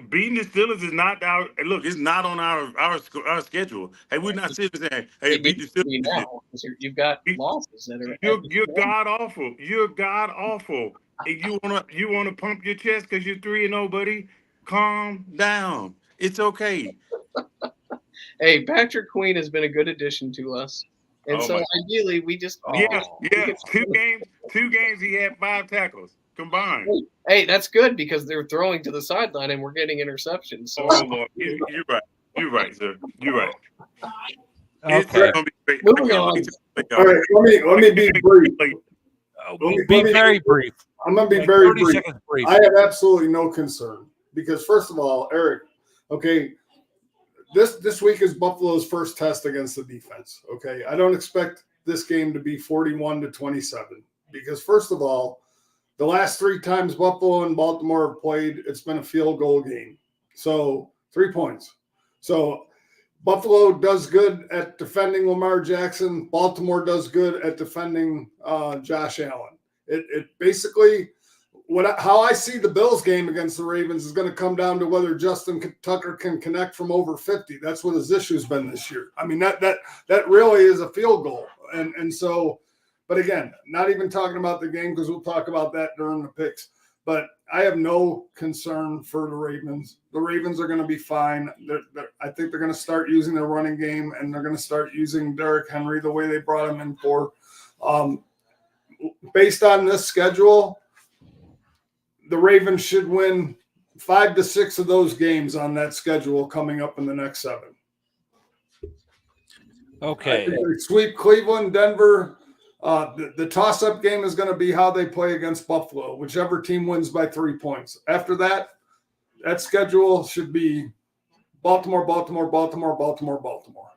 Beating the Steelers is not our look. It's not on our schedule. Hey, we're not sitting saying, "Hey, beat the Steelers." Now, you've got losses that are. You're god awful. You're god awful. And you wanna pump your chest because you're 3-0, buddy. Calm down. It's okay. Hey, Patrick Queen has been a good addition to us, and ideally we just 2 games he had 5 tackles combined. Hey, that's good because they're throwing to the sideline and we're getting interceptions. So. Oh Lord, you're right. You're right, sir. You're right. Okay. It's gonna be great. Moving on. All right, let me be brief. Be very brief. I'm going to be very 30 brief. seconds brief. I have absolutely no concern because, first of all, Eric, okay, this week is Buffalo's first test against the defense. Okay, I don't expect this game to be 41-27 because, first of all, The last 3 times Buffalo and Baltimore have played, it's been a field goal game. So 3 points. So Buffalo does good at defending Lamar Jackson. Baltimore does good at defending Josh Allen. It basically how I see the Bills game against the Ravens is going to come down to whether Justin Tucker can connect from over 50. That's what his issue's been this year. I mean, that really is a field goal. And so, but again, not even talking about the game because we'll talk about that during the picks. But I have no concern for the Ravens. The Ravens are going to be fine. I think they're going to start using their running game, and they're going to start using Derrick Henry the way they brought him in for. Based on this schedule, the Ravens should win 5 to 6 of those games on that schedule coming up in the next 7. Okay. I think they sweep Cleveland, Denver. The toss-up game is going to be how they play against Buffalo, whichever team wins by 3 points. After that schedule should be Baltimore, Baltimore, Baltimore, Baltimore, Baltimore.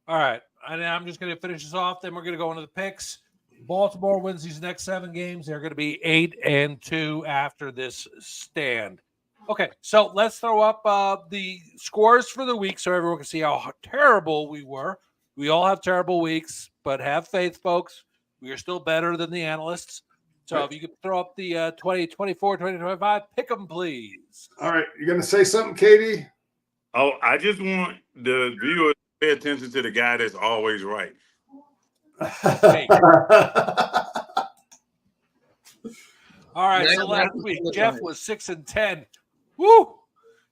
All right. And I'm just going to finish this off. Then we're going to go into the picks. Baltimore wins these next 7 games. They're going to be 8-2 after this stand. Okay, so let's throw up the scores for the week so everyone can see how terrible we were. We all have terrible weeks, but have faith, folks. We are still better than the analysts. So Right. if you could throw up the 2024, 2025, pick them, please. All right. You going to say something, Katie? Oh, I just want the viewers to pay attention to the guy that's always right. Hey. All right, so last week, Jeff was 6-10. Woo!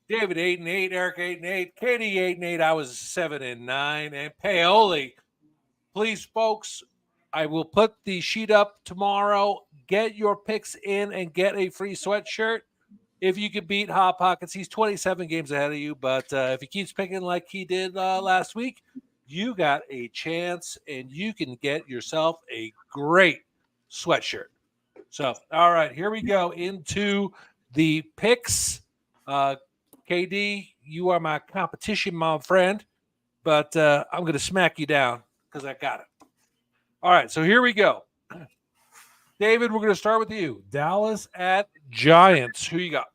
David 8-8, Eric 8-8, Katie 8-8. I was 7-9, and Paoli. Please, folks, I will put the sheet up tomorrow. Get your picks in and get a free sweatshirt. If you could beat Hot Pockets, he's 27 games ahead of you. But if he keeps picking like he did last week, you got a chance, and you can get yourself a great sweatshirt. So, all right, here we go into the picks. KD, you are my competition, my friend, but I'm going to smack you down because I got it. All right, so here we go. David, we're going to start with you. Dallas at Giants. Who you got?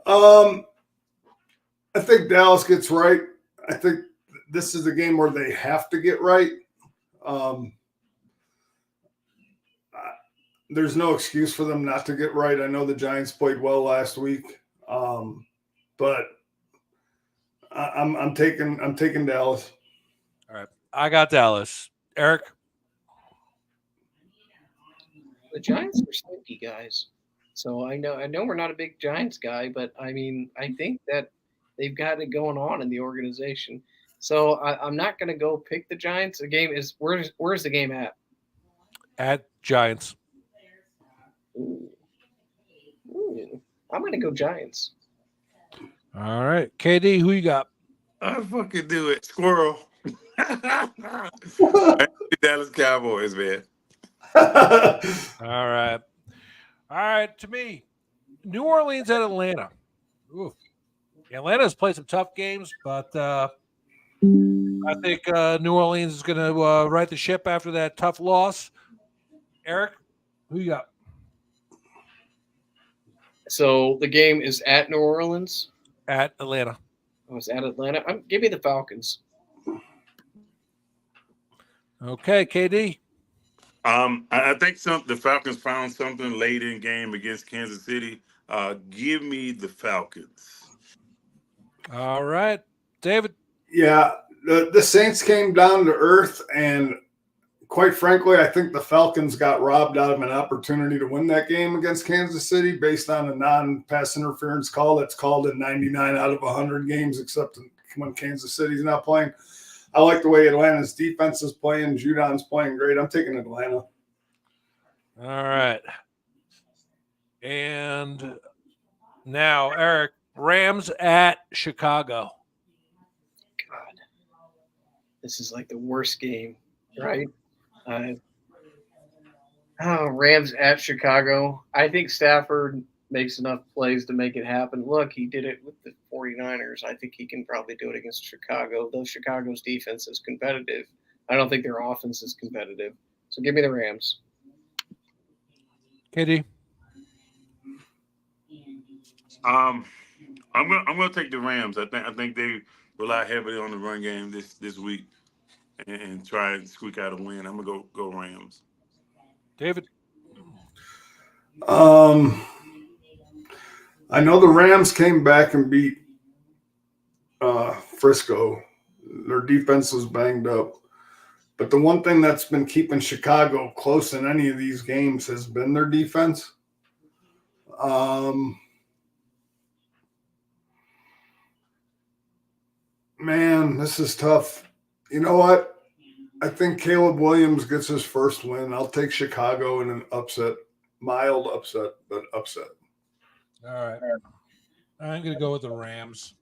I think Dallas gets right. I think this is a game where they have to get right. There's no excuse for them not to get right. I know the Giants played well last week, but I'm taking Dallas. All right, I got Dallas. Eric? The Giants are sneaky guys. So I know we're not a big Giants guy, but I mean, I think that they've got it going on in the organization. So I'm not going to go pick the Giants. The game is where's the game at? At Giants. Ooh. I'm going to go Giants. All right, KD, who you got? I fucking do it. Squirrel. Dallas Cowboys, man. All right. All right, to me, New Orleans at Atlanta. Ooh. Atlanta's played some tough games, but I think New Orleans is going to right the ship after that tough loss. Eric, who you got? So the game is at New Orleans. At Atlanta. Oh, it's at Atlanta. Give me the Falcons. Okay, KD. I think the Falcons found something late in game against Kansas City. Give me the Falcons. All right, David. Yeah, the Saints came down to earth, and quite frankly, I think the Falcons got robbed out of an opportunity to win that game against Kansas City based on a non-pass interference call that's called in 99 out of 100 games, except when Kansas City's not playing. I like the way Atlanta's defense is playing. Judon's playing great. I'm taking Atlanta. All right. And now, Eric, Rams at Chicago. God, this is like the worst game, right? Rams at Chicago. I think Stafford makes enough plays to make it happen. Look, he did it with the 49ers. I think he can probably do it against Chicago, though Chicago's defense is competitive. I don't think their offense is competitive. So give me the Rams. KD. I'm gonna take the Rams. I think they rely heavily on the run game this week and try and squeak out a win. I'm gonna go Rams. David. I know the Rams came back and beat Frisco. Their defense was banged up. But the one thing that's been keeping Chicago close in any of these games has been their defense. Man, this is tough. You know what? I think Caleb Williams gets his first win. I'll take Chicago in an upset. Mild upset, but upset. All right. I'm going to go with the Rams.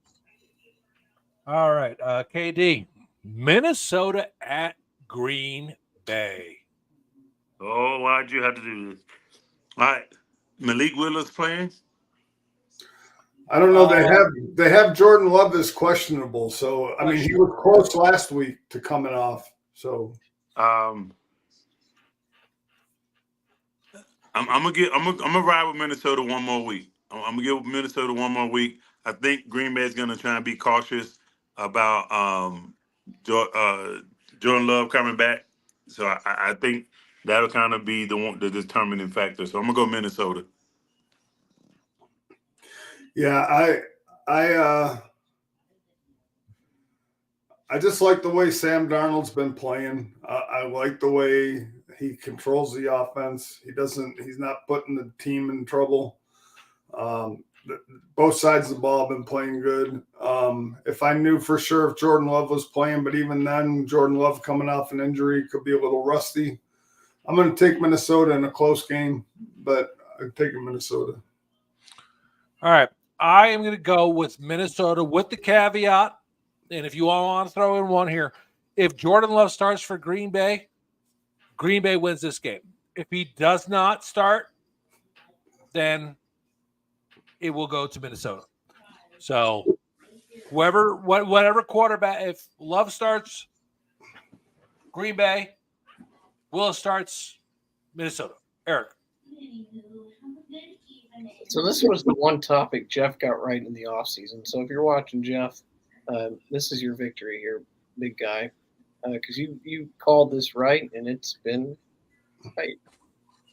All right. KD. Minnesota at Green Bay. Oh, why'd you have to do this? All right, Malik Willis playing. I don't know. They have Jordan Love as questionable. So I mean, he was close last week to coming off. So I'm gonna ride with Minnesota one more week. I'm gonna give Minnesota one more week. I think Green Bay is gonna try and be cautious about Jordan Love coming back. So I think that'll kind of be the determining factor. So I'm gonna go Minnesota. yeah, I just like the way Sam Darnold's been playing. I like the way he controls the offense. He's not putting the team in trouble. Both sides of the ball have been playing good. If I knew for sure if Jordan Love was playing, but even then, Jordan Love coming off an injury could be a little rusty. I'm going to take Minnesota in a close game, but I'm taking Minnesota. All right. I am going to go with Minnesota with the caveat. And if you all want to throw in one here, if Jordan Love starts for Green Bay wins this game. If he does not start, then it will go to Minnesota. So whatever quarterback, if Love starts Green Bay, Willis starts Minnesota. Eric. So this was the one topic Jeff got right in the offseason. So if you're watching, Jeff, this is your victory here, big guy, because you called this right, and it's been right.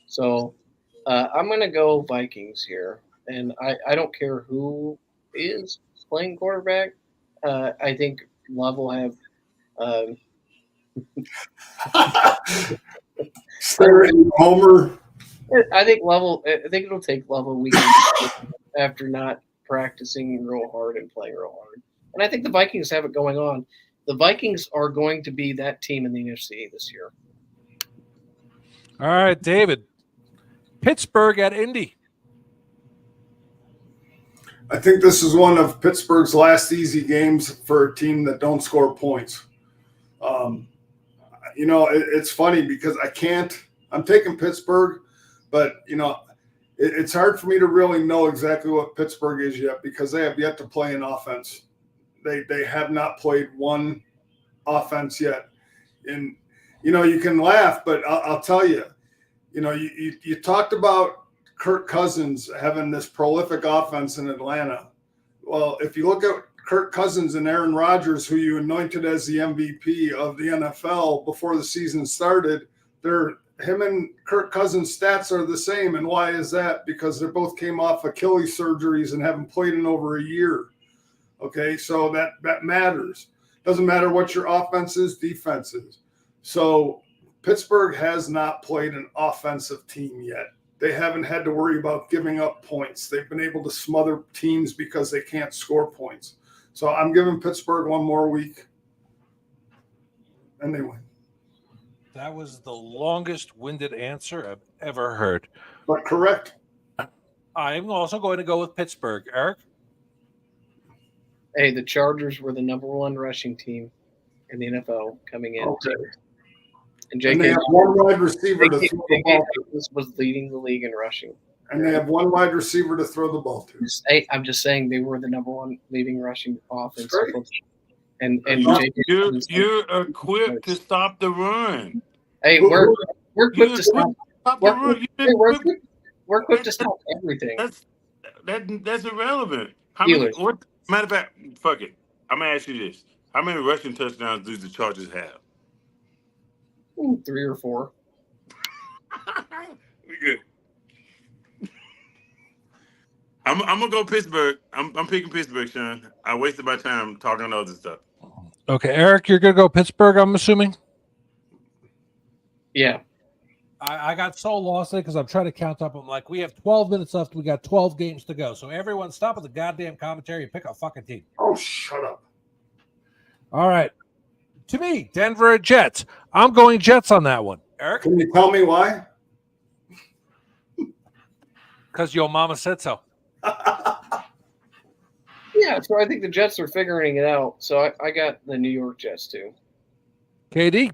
So I'm going to go Vikings here, and I don't care who is playing quarterback. I think Love will have Homer. I think it'll take Love a week after not practicing real hard and playing real hard. And I think the Vikings have it going on. The Vikings are going to be that team in the NFC this year. All right, David. Pittsburgh at Indy. I think this is one of Pittsburgh's last easy games for a team that don't score points. It's funny because I'm taking Pittsburgh, but, it's hard for me to really know exactly what Pittsburgh is yet because they have yet to play an offense. They have not played one offense yet. And, you can laugh, but I'll tell you, you talked about Kirk Cousins having this prolific offense in Atlanta. Well, if you look at Kirk Cousins and Aaron Rodgers, who you anointed as the MVP of the NFL before the season started, him and Kirk Cousins' stats are the same. And why is that? Because they both came off Achilles surgeries and haven't played in over a year. Okay, so that matters. Doesn't matter what your offense is, defense is. So Pittsburgh has not played an offensive team yet. They haven't had to worry about giving up points. They've been able to smother teams because they can't score points. So I'm giving Pittsburgh one more week, and they win. That was the longest-winded answer I've ever heard. But correct. I'm also going to go with Pittsburgh. Eric? Hey, the Chargers were the number one rushing team in the NFL coming in. Okay. And they have one wide receiver to throw the ball to. Was leading the league in rushing. And they have one wide receiver to throw the ball to. I'm just saying they were the number one leading rushing offense. And you're equipped to stop the run. Hey, we're equipped to stop the run. We're quick to stop everything. That's irrelevant. How Steelers. many? What matter of fact? Fuck it. I'm gonna ask you this: how many rushing touchdowns do the Chargers have? 3 or 4. We good. I'm gonna go Pittsburgh. I'm picking Pittsburgh, Sean. I wasted my time talking on other stuff. Okay, Eric, you're gonna go Pittsburgh, I'm assuming. Yeah. I got so lost in it because I'm trying to count up. I'm like, we have 12 minutes left. We got 12 games to go. So everyone stop with the goddamn commentary and pick a fucking team. Oh, shut up. All right. To me, Denver Jets. I'm going Jets on that one. Eric? Can you tell me why? Because your mama said so. Yeah, so I think the Jets are figuring it out. So I got the New York Jets too. KD?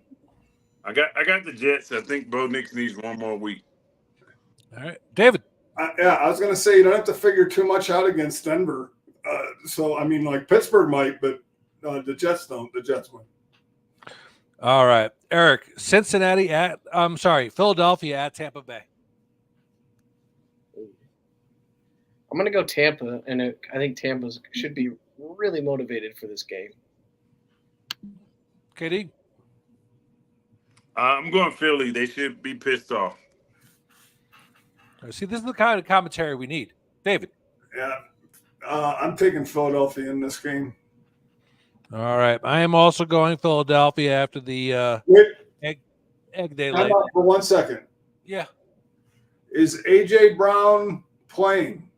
I got the Jets. I think Bo Nix needs one more week. All right. David? I was going to say you don't have to figure too much out against Denver. So, I mean, like Pittsburgh might, but the Jets don't. The Jets win. All right. Eric, Philadelphia at Tampa Bay. I'm going to go Tampa, and I think Tampa should be really motivated for this game. KD? I'm going Philly. They should be pissed off. See, this is the kind of commentary we need. David? Yeah. I'm taking Philadelphia in this game. All right. I am also going Philadelphia after the egg day late. For 1 second. Yeah. Is A.J. Brown playing?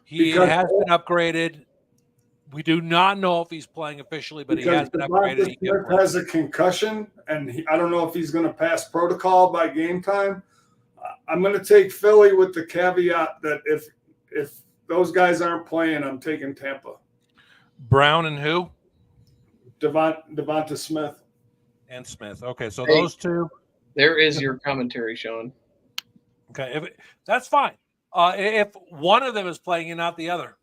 He has been upgraded. We do not know if he's playing officially, but he has been upgraded. He has a concussion, and I don't know if he's going to pass protocol by game time. I'm going to take Philly with the caveat that if those guys aren't playing, I'm taking Tampa. Brown and who? Devonta Smith. And Smith. Okay, so those two. There is your commentary, Sean. Okay, that's fine. If one of them is playing and not the other.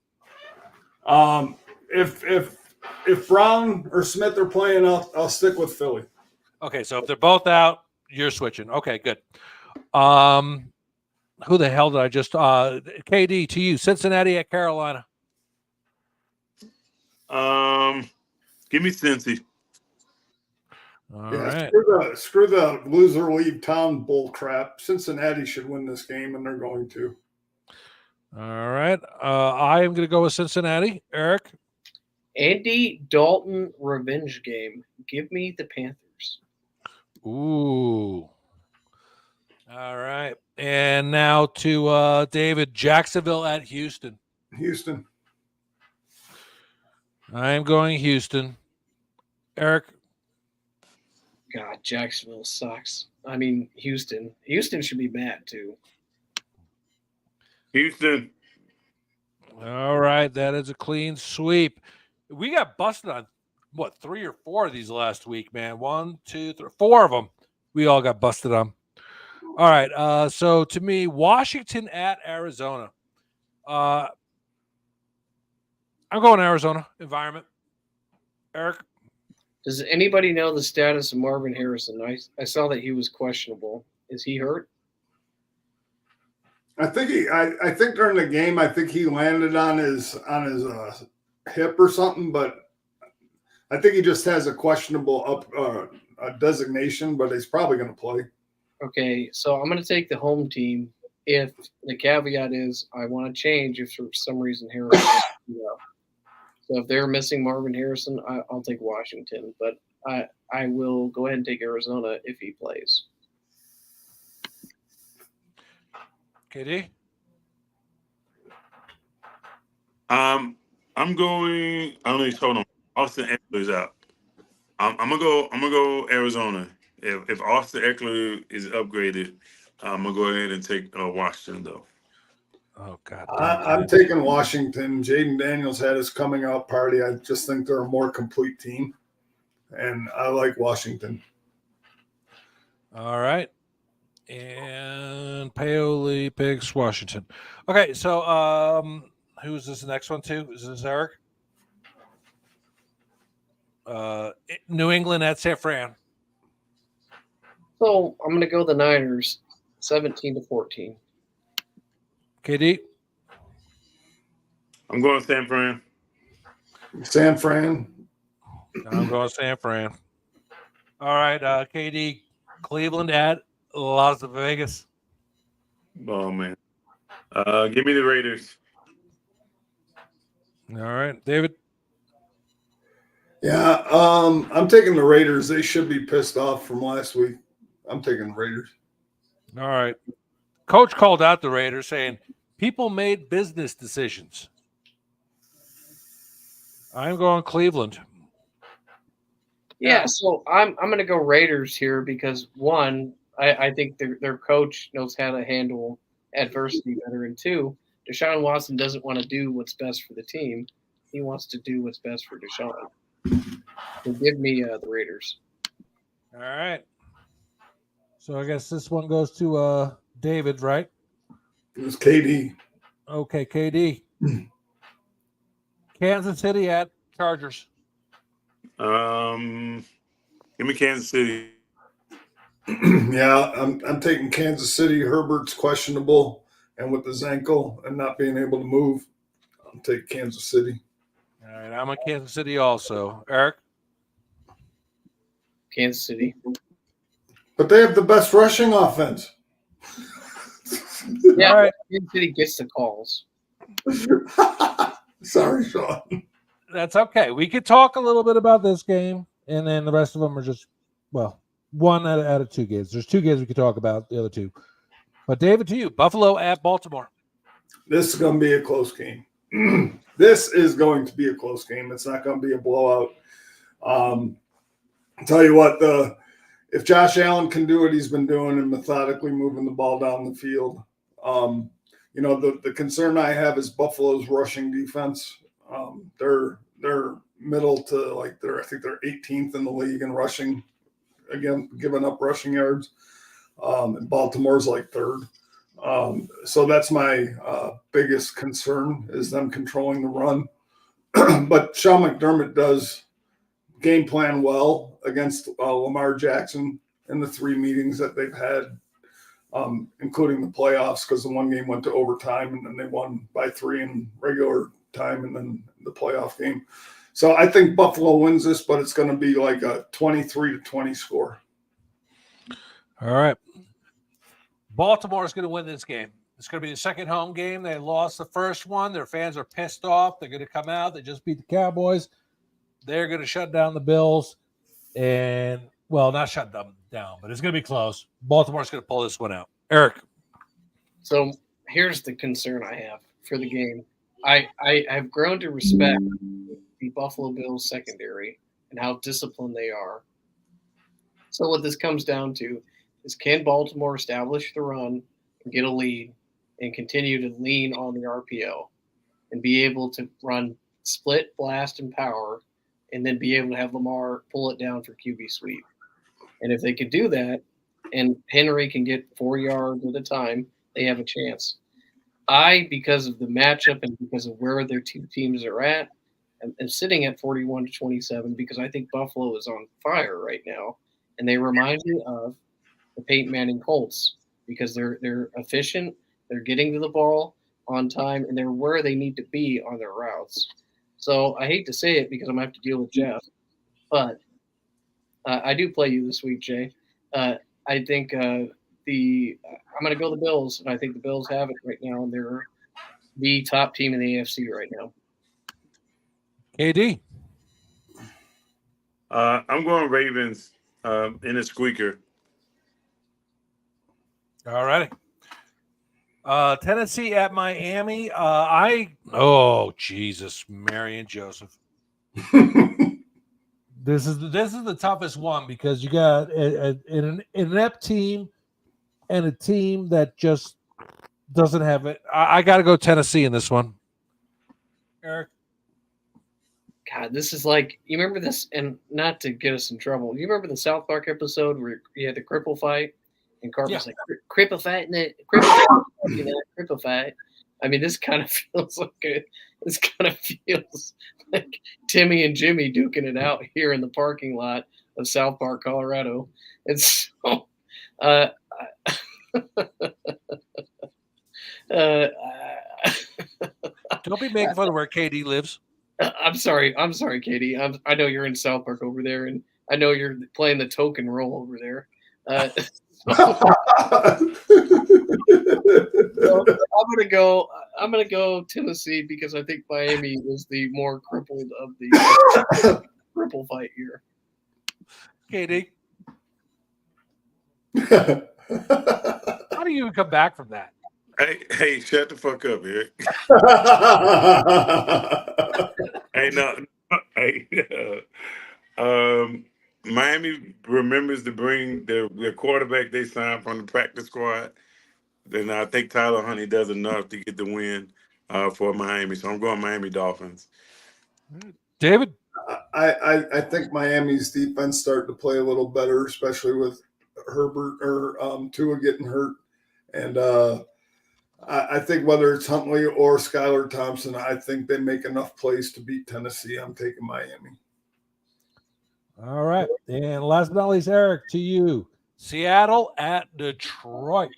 If Brown or Smith are playing, I'll stick with Philly. Okay, so if they're both out, you're switching. Okay, good. Who the hell did I just KD to you? Cincinnati at Carolina. Give me Cincy. All right. Screw the loser leave town bull crap. Cincinnati should win this game, and they're going to. All right. I am going to go with Cincinnati. Eric? Andy Dalton revenge game. Give me the Panthers. Ooh. All right. And now to David. Jacksonville at Houston. Houston. I am going Houston. Eric? God, Jacksonville sucks. I mean, Houston. Houston should be mad, too. Houston. All right. That is a clean sweep. We got busted on, 3 or 4 of these last week, man. 1, 2, 3, 4 of them. We all got busted on. All right. So to me, Washington at Arizona. I'm going Arizona environment. Eric? Does anybody know the status of Marvin Harrison? I saw that he was questionable. Is he hurt? I think I think during the game, I think he landed on his hip or something, but I think he just has a questionable designation, but he's probably going to play. Okay, so I'm going to take the home team. If the caveat is I want to change if for some reason Harrison doesn't show up. So if they're missing Marvin Harrison, I'll take Washington, but I will go ahead and take Arizona if he plays. KD? I'm going. I don't know. Hold on. Austin Eckler's out. I'm gonna go Arizona. If Austin Eckler is upgraded, I'm gonna go ahead and take Washington though. Oh God! I'm taking Washington. Jaden Daniels had his coming out party. I just think they're a more complete team, and I like Washington. All right. And Paoli picks Washington. Okay, so who's this next one to? Is this Eric? New England at San Fran. So I'm going to go the Niners, 17-14. KD. I'm going San Fran. San Fran. I'm going San Fran. All right, KD. Cleveland at Las Vegas. Oh man. Give me the Raiders. All right, David. Yeah, I'm taking the Raiders. They should be pissed off from last week. I'm taking the Raiders. All right. Coach called out the Raiders saying people made business decisions. I'm going Cleveland. Yeah, so I'm going to go Raiders here because one, I think their coach knows how to handle adversity better, and two, Deshaun Watson doesn't want to do what's best for the team. He wants to do what's best for Deshaun. So give me the Raiders. All right. So I guess this one goes to David, right? It was KD. Okay, KD. Kansas City at Chargers. Give me Kansas City. Yeah, I'm taking Kansas City. Herbert's questionable, and with his ankle and not being able to move, I'll take Kansas City. All right, I'm on Kansas City also. Eric? Kansas City. But they have the best rushing offense. Yeah, All right. Kansas City gets the calls. Sorry, Sean. That's okay. We could talk a little bit about this game, and then the rest of them are just, well, one out of 2 games. There's 2 games we could talk about, the other 2. But David, to you, Buffalo at Baltimore. This is going to be a close game. This is going to be a close game. It's not going to be a blowout. I'll tell you what, if Josh Allen can do what he's been doing and methodically moving the ball down the field, the concern I have is Buffalo's rushing defense. They're middle to I think they're 18th in the league in rushing, again, giving up rushing yards. And Baltimore's like 3rd. So that's my biggest concern is them controlling the run. But Sean McDermott does game plan well against Lamar Jackson in the 3 meetings that they've had, including the playoffs, because the one game went to overtime and then they won by 3 in regular time and then the playoff game. So I think Buffalo wins this, but it's going to be like a 23-20 score. All right. Baltimore is going to win this game. It's going to be the second home game. They lost the first one. Their fans are pissed off. They're going to come out. They just beat the Cowboys. They're going to shut down the Bills. And, well, not shut them down, but it's going to be close. Baltimore's going to pull this one out. Eric. So here's the concern I have for the game. I have grown to respect the Buffalo Bills secondary and how disciplined they are. So what this comes down to is, can Baltimore establish the run and get a lead and continue to lean on the RPO and be able to run split, blast, and power, and then be able to have Lamar pull it down for QB sweep? And if they can do that and Henry can get 4 yards at a time, they have a chance. Because of the matchup and because of where their 2 teams are at, I'm sitting at 41-27 because I think Buffalo is on fire right now. And they remind me of the Peyton Manning Colts because they're efficient, they're getting to the ball on time, and they're where they need to be on their routes. So I hate to say it because I'm going to have to deal with Jeff, but I do play you this week, Jay. I think I'm going to go the Bills, and I think the Bills have it right now, and they're the top team in the AFC right now. KD. I'm going Ravens in a squeaker. All righty. Tennessee at Miami. Jesus, Mary and Joseph. This is the toughest one because you got an inept team and a team that just doesn't have it. I got to go Tennessee in this one. Eric? God, this is like, you remember this, and not to get us in trouble, you remember the South Park episode where you had the cripple fight? And Carpenter's like, cripple fight, cripple fight. I mean, this kind of feels like Timmy and Jimmy duking it out here in the parking lot of South Park, Colorado. And so Uh, Don't be making fun of where KD lives. I'm sorry, Katie. I know you're in South Park over there, and I know you're playing the token role over there. So I'm gonna go Tennessee because I think Miami is the more crippled of the cripple fight here. KD, how do you even come back from that? Hey, shut the fuck up, Eric. Hey, no, hey, Miami remembers to bring their quarterback they signed from the practice squad. Then I think Tyler Huntley does enough to get the win for Miami. So I'm going Miami Dolphins. David? I think Miami's defense starting to play a little better, especially with Herbert or Tua getting hurt. And I think whether it's Huntley or Skylar Thompson, I think they make enough plays to beat Tennessee. I'm taking Miami. All right. And last but not least, Eric, to you. Seattle at Detroit.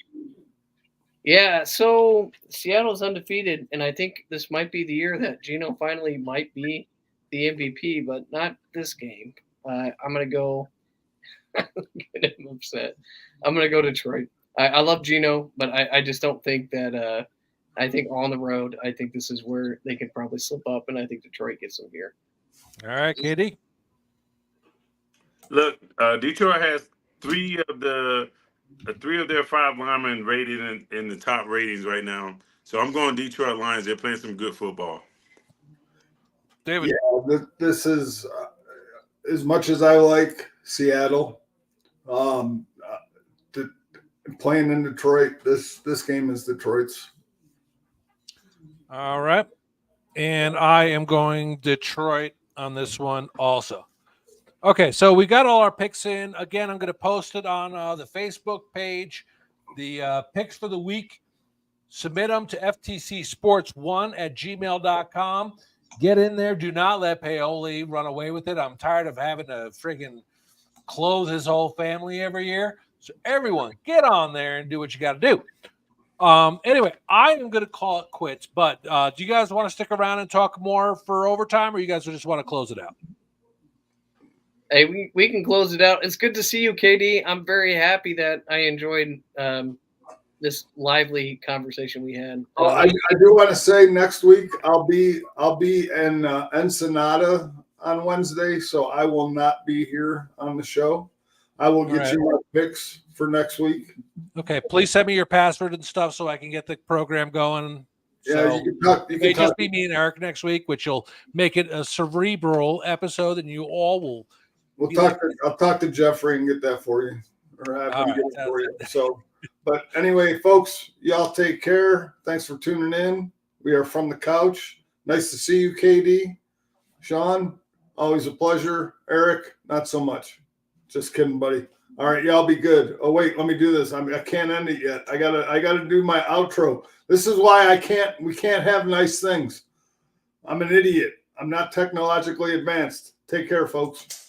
Yeah, so Seattle's undefeated, and I think this might be the year that Geno finally might be the MVP, but not this game. I'm going to go – get him upset. I'm going to go Detroit. I love Geno, but I just don't think that I think on the road, I think this is where they can probably slip up, and I think Detroit gets them here. All right, KD. Look, Detroit has three of their 5 linemen rated in the top ratings right now. So I'm going Detroit Lions. They're playing some good football. David. Yeah, this is as much as I like Seattle. Playing in Detroit, this game is Detroit's. All right. And I am going Detroit on this one also. Okay, so we got all our picks in. Again, I'm going to post it on the Facebook page. The picks for the week, submit them to ftcsports1@gmail.com. Get in there. Do not let Paoli run away with it. I'm tired of having to friggin' close his whole family every year. So everyone, get on there and do what you got to do. Anyway, I am going to call it quits. But do you guys want to stick around and talk more for overtime, or you guys just want to close it out? Hey, we can close it out. It's good to see you, KD. I'm very happy that I enjoyed this lively conversation we had. I do want to say next week I'll be in Ensenada on Wednesday, so I will not be here on the show. I will get you my picks for next week. Okay, please send me your password and stuff so I can get the program going. Yeah, so you can talk. Just be me and Eric next week, which will make it a cerebral episode, and you all will. I'll talk to Jeffrey and get that for you, or have him get it for you. So, but anyway, folks, y'all take care. Thanks for tuning in. We are from the couch. Nice to see you, KD. Sean, always a pleasure. Eric, not so much. Just kidding, buddy. All right, y'all be good. Oh wait, let me do this. I can't end it yet. I gotta do my outro. This is why we can't have nice things. I'm an idiot. I'm not technologically advanced. Take care, folks.